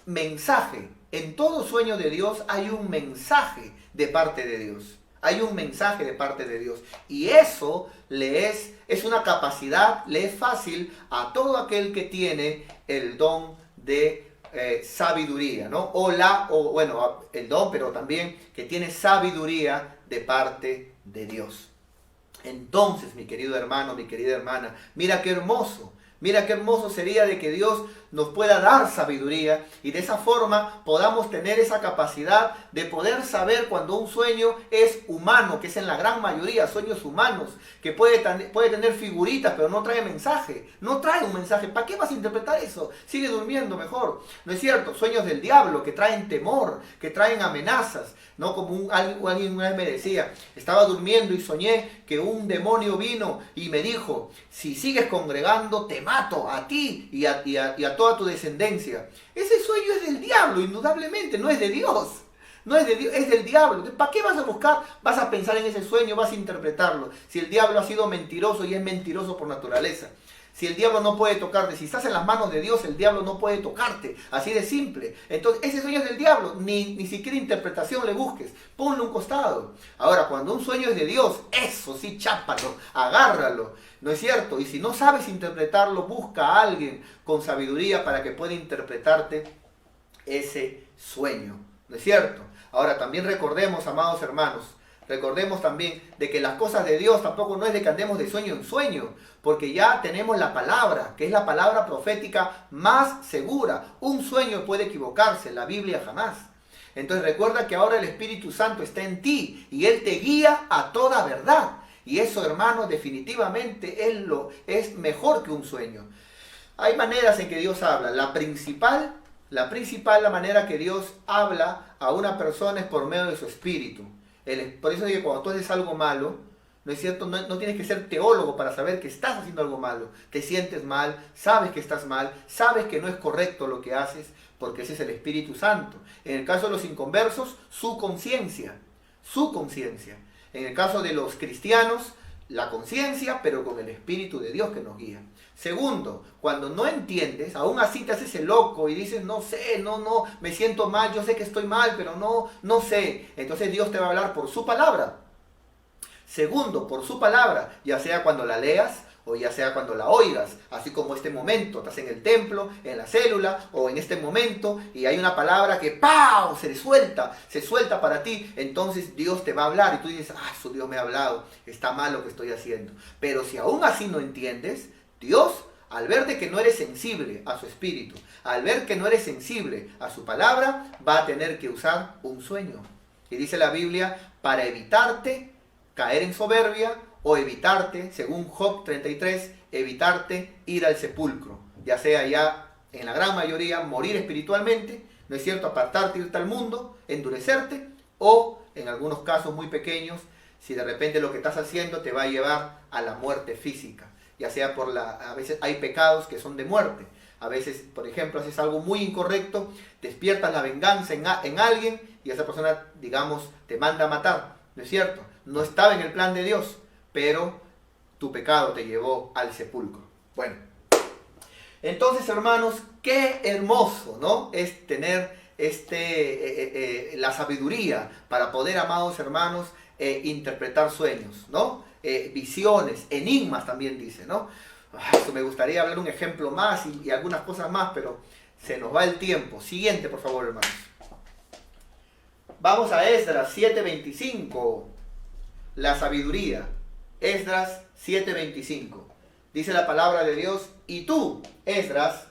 mensaje. En todo sueño de Dios hay un mensaje de parte de Dios. Hay un mensaje de parte de Dios. Y eso es una capacidad, le es fácil a todo aquel que tiene el don de sabiduría, ¿no? El don, pero también que tiene sabiduría de parte de Dios. Entonces, mi querido hermano, mi querida hermana, mira qué hermoso sería de que Dios nos pueda dar sabiduría y de esa forma podamos tener esa capacidad de poder saber cuando un sueño es humano, que es en la gran mayoría sueños humanos, que puede tener figuritas pero no trae mensaje, no trae un mensaje. ¿Para qué vas a interpretar eso? Sigue durmiendo mejor. ¿No es cierto? Sueños del diablo que traen temor, que traen amenazas, ¿no? Como alguien una vez me decía, estaba durmiendo y soñé que un demonio vino y me dijo, si sigues congregando te mato a ti y a toda tu descendencia. Ese sueño es del diablo, indudablemente, no es de Dios. No es de Dios, es del diablo. ¿Para qué vas a buscar? Vas a pensar en ese sueño, vas a interpretarlo. Si el diablo ha sido mentiroso y es mentiroso por naturaleza. Si el diablo no puede tocarte, si estás en las manos de Dios, el diablo no puede tocarte. Así de simple. Entonces, ese sueño es del diablo. Ni siquiera interpretación le busques. Ponle un costado. Ahora, cuando un sueño es de Dios, eso sí, chápalo, agárralo. ¿No es cierto? Y si no sabes interpretarlo, busca a alguien con sabiduría para que pueda interpretarte ese sueño. ¿No es cierto? Ahora, también recordemos, amados hermanos, recordemos también de que las cosas de Dios tampoco no es de que andemos de sueño en sueño, porque ya tenemos la palabra, que es la palabra profética más segura. Un sueño puede equivocarse, la Biblia jamás. Entonces recuerda que ahora el Espíritu Santo está en ti y Él te guía a toda verdad. Y eso, hermanos, definitivamente es mejor que un sueño. Hay maneras en que Dios habla. La principal, la manera que Dios habla a una persona es por medio de su Espíritu. Por eso digo que cuando tú haces algo malo, ¿no es cierto? No tienes que ser teólogo para saber que estás haciendo algo malo. Te sientes mal, sabes que estás mal, sabes que no es correcto lo que haces, porque ese es el Espíritu Santo. En el caso de los inconversos, su conciencia. En el caso de los cristianos, la conciencia, pero con el Espíritu de Dios que nos guía. Segundo, cuando no entiendes, aún así te haces el loco y dices, no sé, no, me siento mal, yo sé que estoy mal, pero no sé. Entonces Dios te va a hablar por su palabra. Segundo, por su palabra, ya sea cuando la leas o ya sea cuando la oigas, así como este momento, estás en el templo, en la célula o en este momento y hay una palabra que ¡pau! Se suelta para ti, entonces Dios te va a hablar y tú dices, su Dios me ha hablado, está mal lo que estoy haciendo. Pero si aún así no entiendes, Dios, al ver de que no eres sensible a su espíritu, al ver que no eres sensible a su palabra, va a tener que usar un sueño. Y dice la Biblia, para evitarte caer en soberbia o evitarte, según Job 33, evitarte ir al sepulcro. Ya sea ya, en la gran mayoría, morir espiritualmente, ¿no es cierto? Apartarte, irte al mundo, endurecerte, o en algunos casos muy pequeños, si de repente lo que estás haciendo te va a llevar a la muerte física. Ya sea a veces hay pecados que son de muerte. A veces, por ejemplo, haces algo muy incorrecto, despiertas la venganza en alguien y esa persona, digamos, te manda a matar. ¿No es cierto? No estaba en el plan de Dios, pero tu pecado te llevó al sepulcro. Bueno, entonces, hermanos, qué hermoso, ¿no? Es tener la sabiduría para poder, amados hermanos, interpretar sueños, ¿no? Visiones, enigmas también dice, ¿no? Esto me gustaría hablar un ejemplo más y algunas cosas más, pero se nos va el tiempo. Siguiente, por favor, hermanos. Vamos a Esdras 7:25. La sabiduría. Esdras 7:25. Dice la palabra de Dios, y tú, Esdras,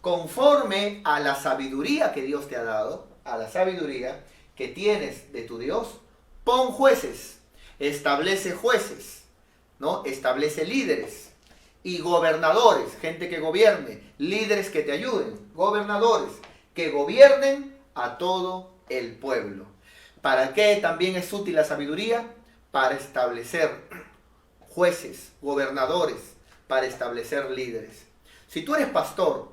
conforme a la sabiduría que Dios te ha dado, a la sabiduría que tienes de tu Dios, pon jueces, establece jueces, ¿no? Establece líderes y gobernadores, gente que gobierne, líderes que te ayuden, gobernadores que gobiernen a todo el pueblo. ¿Para qué también es útil la sabiduría? Para establecer jueces, gobernadores, para establecer líderes. Si tú eres pastor,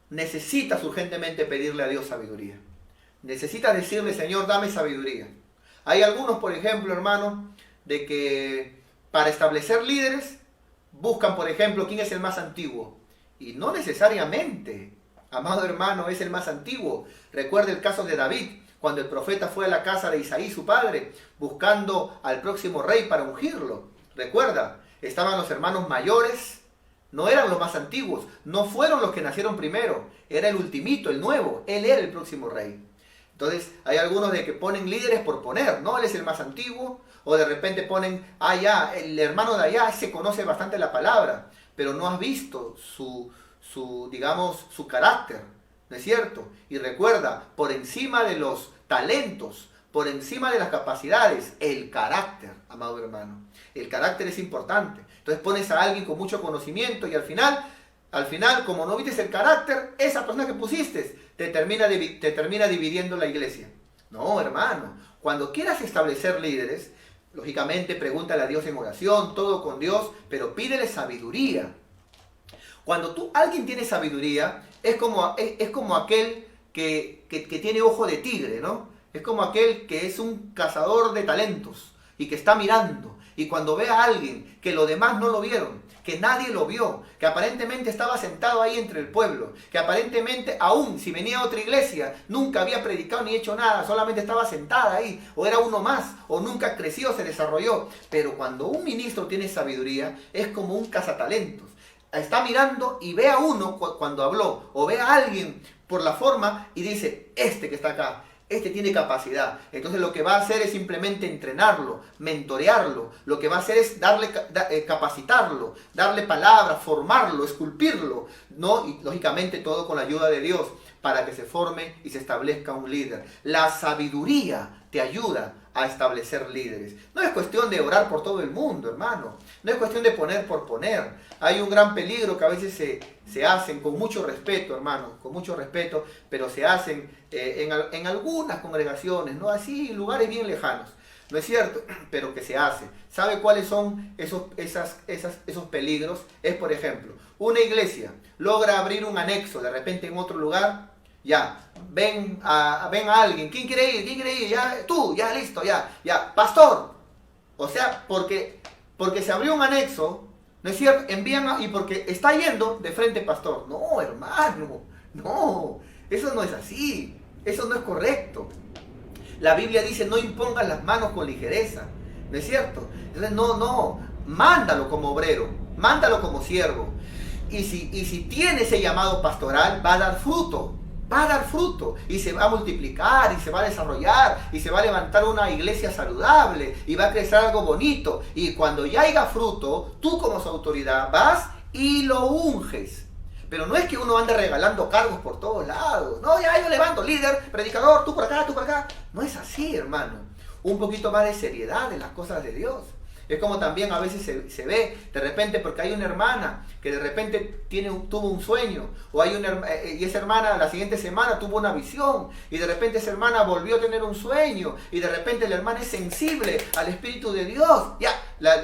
necesitas urgentemente pedirle a Dios sabiduría. Necesitas decirle, Señor, dame sabiduría. Hay algunos, por ejemplo, hermanos, de que para establecer líderes buscan, por ejemplo, quién es el más antiguo. Y no necesariamente, amado hermano, es el más antiguo. Recuerda el caso de David, cuando el profeta fue a la casa de Isaí, su padre, buscando al próximo rey para ungirlo. Recuerda, estaban los hermanos mayores, no eran los más antiguos, no fueron los que nacieron primero, era el ultimito, el nuevo, él era el próximo rey. Entonces, hay algunos de que ponen líderes por poner, ¿no? Él es el más antiguo, o de repente ponen, ya, el hermano de allá se conoce bastante la palabra, pero no has visto digamos, su carácter, ¿no es cierto? Y recuerda, por encima de los talentos, por encima de las capacidades, el carácter, amado hermano. El carácter es importante. Entonces pones a alguien con mucho conocimiento y al final, como no viste el carácter, esa persona que pusiste te termina dividiendo la iglesia. No, hermano. Cuando quieras establecer líderes, lógicamente pregúntale a Dios en oración, todo con Dios, pero pídele sabiduría. Cuando alguien tiene sabiduría, es como aquel que tiene ojo de tigre, ¿no? Es como aquel que es un cazador de talentos y que está mirando. Y cuando ve a alguien que los demás no lo vieron, que nadie lo vio, que aparentemente estaba sentado ahí entre el pueblo, que aparentemente aún si venía a otra iglesia, nunca había predicado ni hecho nada, solamente estaba sentada ahí, o era uno más, o nunca creció, se desarrolló. Pero cuando un ministro tiene sabiduría, es como un cazatalentos. Está mirando y ve a uno cuando habló, o ve a alguien por la forma y dice, este que está acá, este tiene capacidad. Entonces lo que va a hacer es simplemente entrenarlo, mentorearlo. Lo que va a hacer es capacitarlo, darle palabras, formarlo, esculpirlo, ¿no? Y lógicamente todo con la ayuda de Dios para que se forme y se establezca un líder. La sabiduría te ayuda a establecer líderes. No es cuestión de orar por todo el mundo, hermano. No es cuestión de poner por poner. Hay un gran peligro que a veces se hacen con mucho respeto, hermano, con mucho respeto, pero se hacen en algunas congregaciones, ¿no? Así, lugares bien lejanos. ¿No es cierto? Pero que se hace. ¿Sabe cuáles son esos peligros? Es, por ejemplo, una iglesia logra abrir un anexo de repente en otro lugar. Ya, ven a alguien. ¿Quién quiere ir? ¿Quién quiere ir? Ya, tú, ya, listo, ya. Pastor. O sea, porque se abrió un anexo, ¿no es cierto? Y porque está yendo de frente pastor. No, hermano, no. Eso no es así. Eso no es correcto. La Biblia dice, no impongas las manos con ligereza. ¿No es cierto? Entonces, no. Mándalo como obrero. Mándalo como siervo. Y si tiene ese llamado pastoral, va a dar fruto. Va a dar fruto. Y se va a multiplicar. Y se va a desarrollar. Y se va a levantar una iglesia saludable. Y va a crecer algo bonito. Y cuando ya haya fruto, tú como su autoridad vas y lo unges. Pero no es que uno ande regalando cargos por todos lados. No, ya yo levanto, líder, predicador, tú por acá, tú por acá. No es así, hermano. Un poquito más de seriedad en las cosas de Dios. Es como también a veces se ve, de repente, porque hay una hermana que de repente tuvo un sueño, o y esa hermana la siguiente semana tuvo una visión, y de repente esa hermana volvió a tener un sueño, y de repente la hermana es sensible al Espíritu de Dios. Ya, la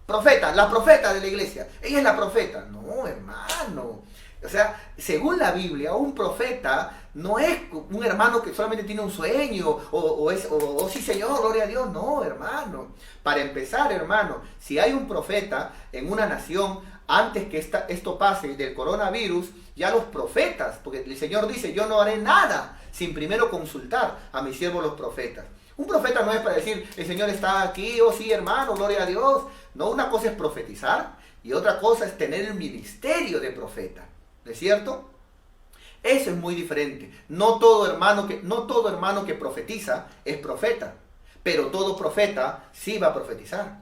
profeta de la iglesia, ella es la profeta. No, hermano. O sea, según la Biblia, un profeta no es un hermano que solamente tiene un sueño, o sí Señor, gloria a Dios. No, hermano. Para empezar, hermano, si hay un profeta en una nación, antes que esto pase del coronavirus, ya los profetas, porque el Señor dice, yo no haré nada sin primero consultar a mis siervos los profetas. Un profeta no es para decir, el Señor está aquí, oh sí, hermano, gloria a Dios. No, una cosa es profetizar y otra cosa es tener el ministerio de profeta. ¿No es cierto? Eso es muy diferente. No todo hermano que profetiza es profeta, pero todo profeta sí va a profetizar.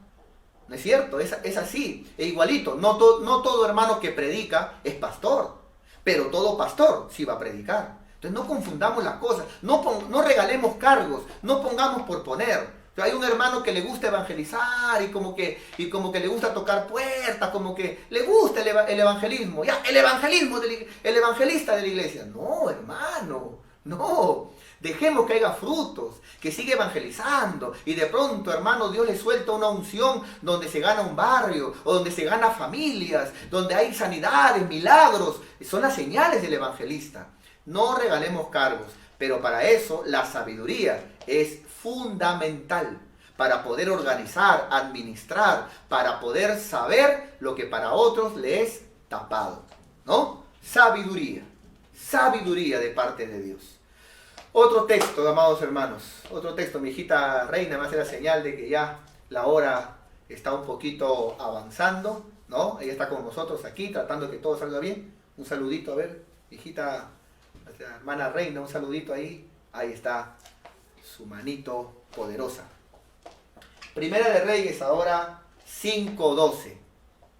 ¿No es cierto? Es así, es igualito. No todo hermano que predica es pastor, pero todo pastor sí va a predicar. Entonces no confundamos las cosas, no regalemos cargos, no pongamos por poner. Hay un hermano que le gusta evangelizar y como que le gusta tocar puertas, como que le gusta el evangelismo. Ya, el evangelista de la iglesia. No, hermano, no. Dejemos que haya frutos, que siga evangelizando. Y de pronto, hermano, Dios le suelta una unción donde se gana un barrio, o donde se gana familias, donde hay sanidades, milagros. Son las señales del evangelista. No regalemos cargos, pero para eso la sabiduría es fundamental para poder organizar, administrar, para poder saber lo que para otros le es tapado, ¿no? Sabiduría de parte de Dios. Otro texto, amados hermanos, otro texto. Mi hijita Reina me hace la señal de que ya la hora está un poquito avanzando, ¿no? Ella está con nosotros aquí tratando de que todo salga bien. Un saludito, a ver, hijita, hermana Reina, un saludito ahí. Ahí está su manito poderosa. Primera de Reyes ahora 5:12.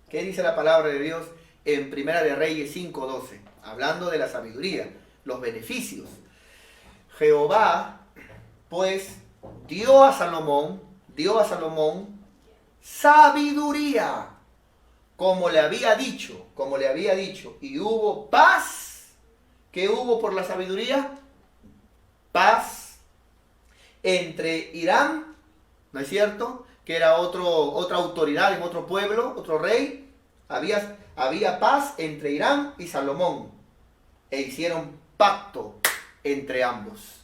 ¿Qué dice la palabra de Dios? en Primera de Reyes 5:12, hablando de la sabiduría, los beneficios. Jehová, pues, dio a Salomón sabiduría, como le había dicho, y hubo paz. ¿Qué hubo por la sabiduría? Paz entre Hiram, ¿no es cierto?, que era otra autoridad en otro pueblo, otro rey. Había paz entre Hiram y Salomón, e hicieron pacto entre ambos.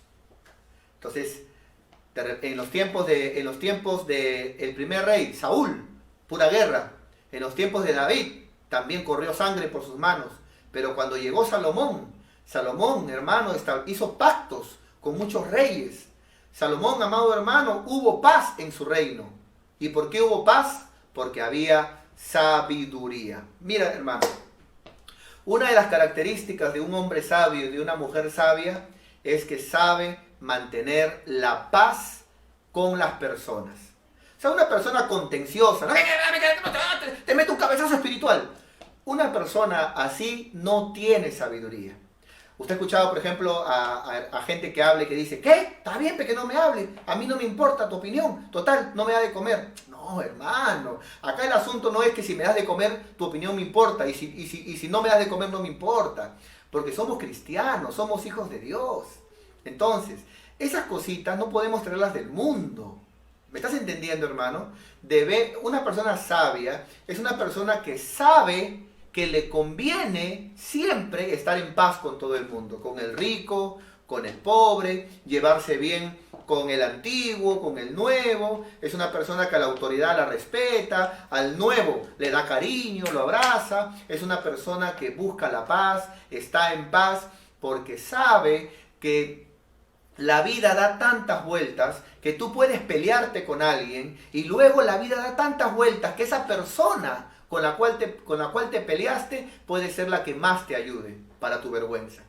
Entonces, en los tiempos de el primer rey, Saúl, pura guerra. En los tiempos de David, también corrió sangre por sus manos. Pero cuando llegó Salomón, hermano, hizo pactos con muchos reyes. Salomón, amado hermano, hubo paz en su reino. ¿Y por qué hubo paz? Porque había sabiduría. Mira, hermano, una de las características de un hombre sabio y de una mujer sabia es que sabe mantener la paz con las personas. O sea, una persona contenciosa, ¿no? Te mete un cabezazo espiritual. Una persona así no tiene sabiduría. Usted ha escuchado, por ejemplo, a gente que hable, que dice, ¿qué? Está bien, que no me hable. A mí no me importa tu opinión. Total, no me da de comer. No, hermano. Acá el asunto no es que si me das de comer, tu opinión me importa. Y si no me das de comer, no me importa. Porque somos cristianos, somos hijos de Dios. Entonces, esas cositas no podemos traerlas del mundo. ¿Me estás entendiendo, hermano? Una persona sabia es una persona que sabe que le conviene siempre estar en paz con todo el mundo, con el rico, con el pobre, llevarse bien con el antiguo, con el nuevo. Es una persona que a la autoridad la respeta, al nuevo le da cariño, lo abraza. Es una persona que busca la paz, está en paz, porque sabe que la vida da tantas vueltas que tú puedes pelearte con alguien y luego la vida da tantas vueltas que esa persona con la cual te peleaste puede ser la que más te ayude para tu vergüenza.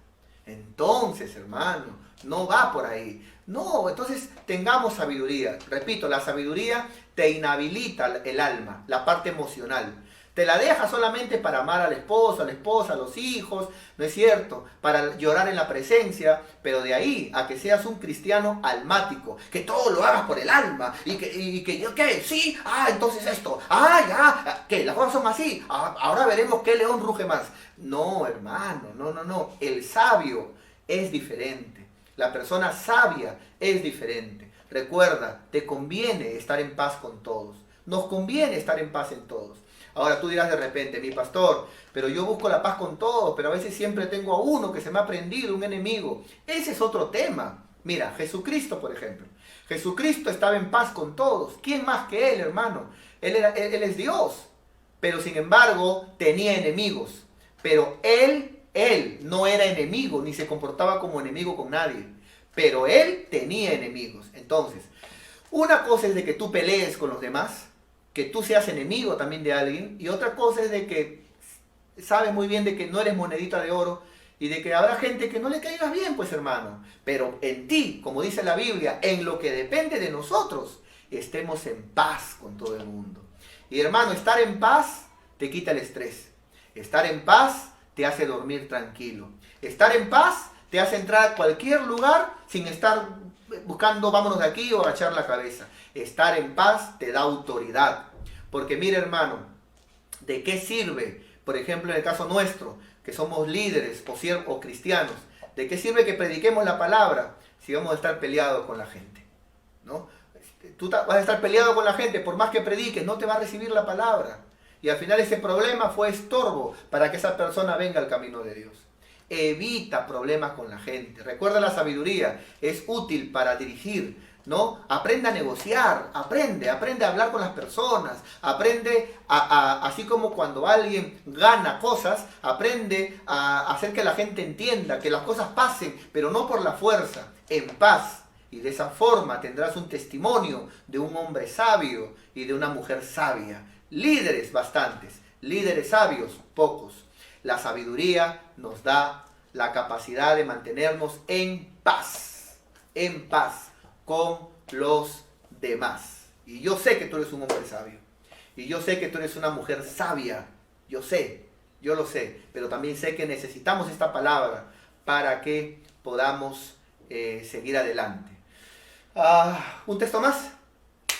Entonces, hermano, no va por ahí. No, entonces tengamos sabiduría. Repito, la sabiduría te inhabilita el alma, la parte emocional. Te la deja solamente para amar al esposo, a la esposa, a los hijos, ¿no es cierto? Para llorar en la presencia, pero de ahí a que seas un cristiano almático, que todo lo hagas por el alma, y que yo, ¿qué? Sí, entonces esto, ya, ¿qué? Las cosas son así, ahora veremos qué león ruge más. No, hermano, no, el sabio es diferente, la persona sabia es diferente. Recuerda, te conviene estar en paz con todos, nos conviene estar en paz en todos. Ahora tú dirás de repente, mi pastor, pero yo busco la paz con todos, pero a veces siempre tengo a uno que se me ha prendido, un enemigo. Ese es otro tema. Mira, Jesucristo, por ejemplo. Jesucristo estaba en paz con todos. ¿Quién más que Él, hermano? Él es Dios, pero sin embargo tenía enemigos. Pero Él no era enemigo, ni se comportaba como enemigo con nadie. Pero Él tenía enemigos. Entonces, una cosa es de que tú pelees con los demás, que tú seas enemigo también de alguien, y otra cosa es de que sabes muy bien de que no eres monedita de oro y de que habrá gente que no le caigas bien, pues hermano, pero en ti, como dice la Biblia, en lo que depende de nosotros, estemos en paz con todo el mundo. Y hermano, estar en paz te quita el estrés. Estar en paz te hace dormir tranquilo. Estar en paz te hace entrar a cualquier lugar sin estar buscando vámonos de aquí o agachar la cabeza. Estar en paz te da autoridad. Porque mire, hermano, ¿de qué sirve, por ejemplo, en el caso nuestro, que somos líderes o cristianos, de qué sirve que prediquemos la palabra si vamos a estar peleados con la gente? ¿No? Tú vas a estar peleado con la gente, por más que prediques, no te va a recibir la palabra. Y al final ese problema fue estorbo para que esa persona venga al camino de Dios. Evita problemas con la gente. Recuerda, la sabiduría es útil para dirigir, ¿no? Aprende a negociar, aprende a hablar con las personas, aprende así como cuando alguien gana cosas, aprende a hacer que la gente entienda, que las cosas pasen, pero no por la fuerza, en paz. Y de esa forma tendrás un testimonio de un hombre sabio y de una mujer sabia. Líderes bastantes, líderes sabios pocos. La sabiduría nos da la capacidad de mantenernos en paz con los demás. Y yo sé que tú eres un hombre sabio. Y yo sé que tú eres una mujer sabia. Yo sé. yo lo sé, pero también sé que necesitamos esta palabra para que podamos seguir adelante. ¿Un texto más?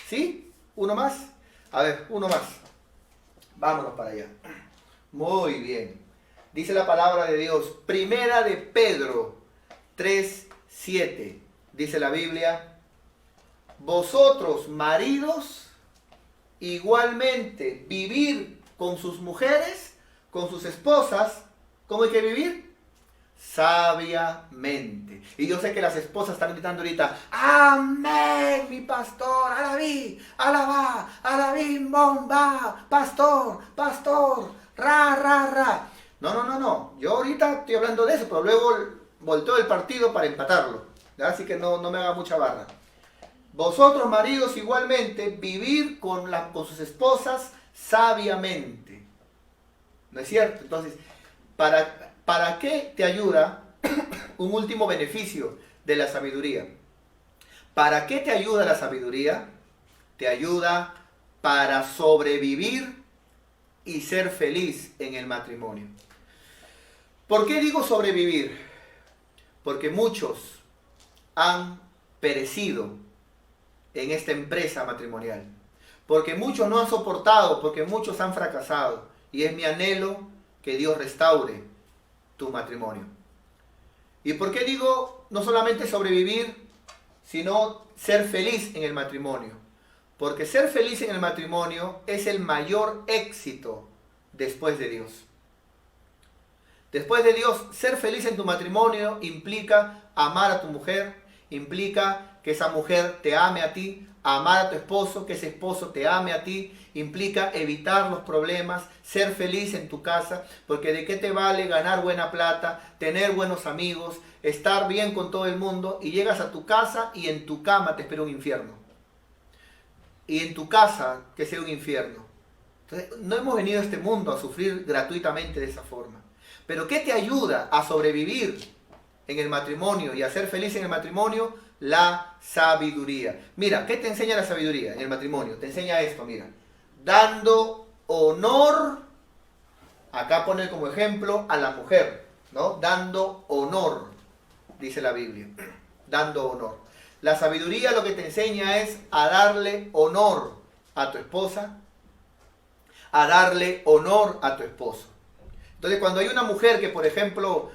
¿Sí? ¿Uno más? A ver, uno más. Vámonos para allá. Muy bien. Dice la palabra de Dios, Primera de Pedro 3:7. Dice la Biblia, vosotros, maridos, igualmente vivir con sus mujeres, con sus esposas. ¿Cómo hay que vivir? Sabiamente. Y yo sé que las esposas están gritando ahorita, amén, mi pastor, alabí, alabá, alabim, bomba, pastor, pastor, ra, ra, ra. No. Yo ahorita estoy hablando de eso, pero luego volteo el partido para empatarlo. Así que no me haga mucha barra. Vosotros, maridos, igualmente, vivir con sus esposas sabiamente. ¿No es cierto? Entonces, ¿para qué te ayuda un último beneficio de la sabiduría? ¿Para qué te ayuda la sabiduría? Te ayuda para sobrevivir y ser feliz en el matrimonio. ¿Por qué digo sobrevivir? Porque muchos han perecido en esta empresa matrimonial. Porque muchos no han soportado, porque muchos han fracasado. Y es mi anhelo que Dios restaure tu matrimonio. ¿Y por qué digo no solamente sobrevivir, sino ser feliz en el matrimonio? Porque ser feliz en el matrimonio es el mayor éxito después de Dios. Después de Dios, ser feliz en tu matrimonio implica amar a tu mujer, implica que esa mujer te ame a ti, amar a tu esposo, que ese esposo te ame a ti, implica evitar los problemas, ser feliz en tu casa, porque de qué te vale ganar buena plata, tener buenos amigos, estar bien con todo el mundo y llegas a tu casa y en tu cama te espera un infierno. Y en tu casa que sea un infierno. Entonces, no hemos venido a este mundo a sufrir gratuitamente de esa forma. Pero ¿qué te ayuda a sobrevivir en el matrimonio y a ser feliz en el matrimonio? La sabiduría. Mira, ¿qué te enseña la sabiduría en el matrimonio? Te enseña esto, mira. Dando honor, acá pone como ejemplo a la mujer, ¿no? Dando honor, dice la Biblia. Dando honor. La sabiduría lo que te enseña es a darle honor a tu esposa, a darle honor a tu esposo. Entonces, cuando hay una mujer que por ejemplo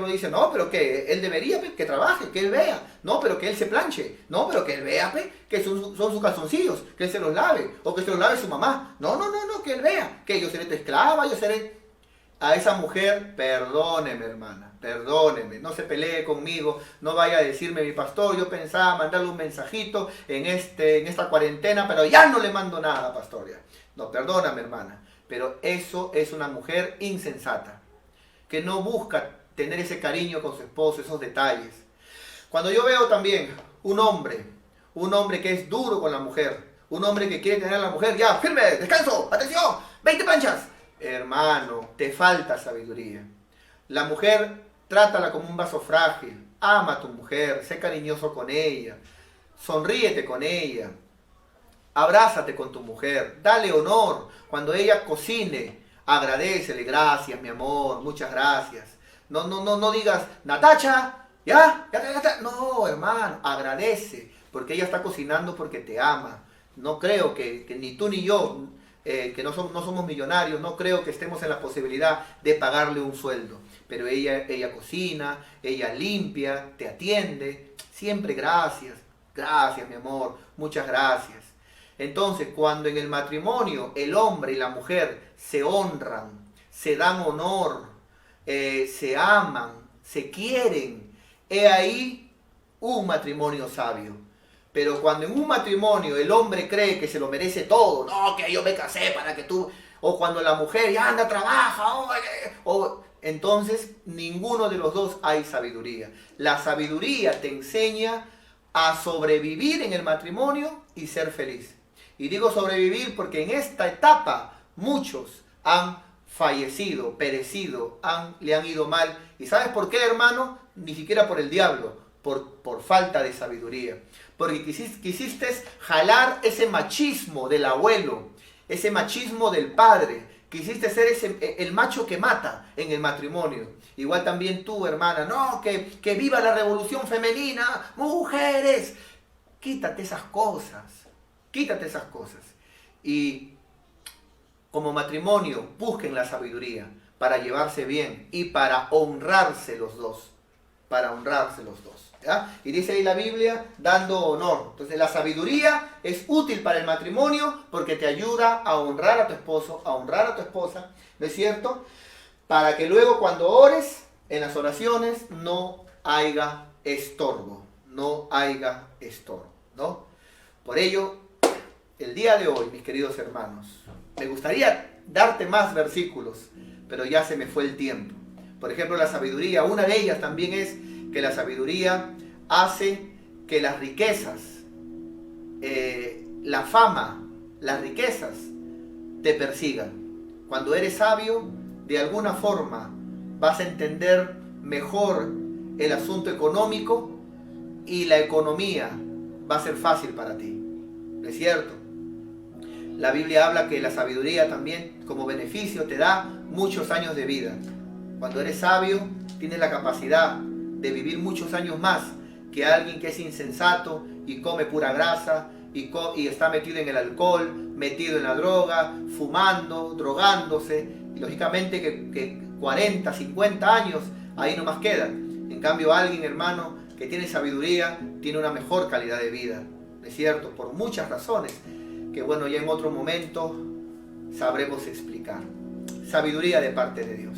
dice, no, pero que él debería que trabaje, que él vea, no, pero que él se planche, no, pero que él vea que son sus calzoncillos, que él se los lave, o que se los lave su mamá, no, que él vea, que yo seré tu esclava, yo seré... A esa mujer, perdóneme, hermana, perdóneme, no se pelee conmigo, no vaya a decirme, mi pastor, yo pensaba mandarle un mensajito en esta cuarentena, pero ya no le mando nada, pastor, ya. No, perdóname, hermana. Pero eso es una mujer insensata, que no busca tener ese cariño con su esposo, esos detalles. Cuando yo veo también un hombre que es duro con la mujer, un hombre que quiere tener a la mujer, ya, firme, descanso, atención, 20 planchas. Hermano, te falta sabiduría. La mujer, trátala como un vaso frágil, ama a tu mujer, sé cariñoso con ella, sonríete con ella. Abrázate con tu mujer, dale honor. Cuando ella cocine, agradécele, gracias, mi amor, muchas gracias. No digas, Natacha, ¿ya? No, hermano, agradece, porque ella está cocinando porque te ama. No creo que ni tú ni yo, que no somos millonarios, no creo que estemos en la posibilidad de pagarle un sueldo. Pero ella cocina, ella limpia, te atiende. Siempre gracias, mi amor, muchas gracias. Entonces, cuando en el matrimonio el hombre y la mujer se honran, se dan honor, se aman, se quieren, he ahí un matrimonio sabio. Pero cuando en un matrimonio el hombre cree que se lo merece todo, no, que yo me casé para que tú, o cuando la mujer ya anda, trabaja, entonces ninguno de los dos hay sabiduría. La sabiduría te enseña a sobrevivir en el matrimonio y ser feliz. Y digo sobrevivir porque en esta etapa muchos han fallecido, perecido, le han ido mal. ¿Y sabes por qué, hermano? Ni siquiera por el diablo, por falta de sabiduría. Porque quisiste jalar ese machismo del abuelo, ese machismo del padre, Quisiste ser el macho que mata en el matrimonio. Igual también tú, hermana, no, que viva la revolución femenina, mujeres. Quítate esas cosas, quítate esas cosas. Y como matrimonio, busquen la sabiduría para llevarse bien y para honrarse los dos. Para honrarse los dos. ¿Ya? Y dice ahí la Biblia, dando honor. Entonces la sabiduría es útil para el matrimonio porque te ayuda a honrar a tu esposo, a honrar a tu esposa, ¿no es cierto? Para que luego cuando ores en las oraciones no haya estorbo, no haya estorbo, ¿no? Por ello, el día de hoy, mis queridos hermanos, me gustaría darte más versículos, pero ya se me fue el tiempo. Por ejemplo, la sabiduría, una de ellas también es que la sabiduría hace que las riquezas, la fama, las riquezas te persigan. Cuando eres sabio, de alguna forma vas a entender mejor el asunto económico y la economía va a ser fácil para ti. ¿No es cierto? La Biblia habla que la sabiduría también como beneficio te da muchos años de vida. Cuando eres sabio, tienes la capacidad de vivir muchos años más que alguien que es insensato y come pura grasa y está metido en el alcohol, metido en la droga, fumando, drogándose. Y lógicamente que 40, 50 años ahí nomás quedan. En cambio, alguien, hermano, que tiene sabiduría, tiene una mejor calidad de vida. ¿Es cierto? Por muchas razones que, bueno, ya en otro momento sabremos explicar. Sabiduría de parte de Dios.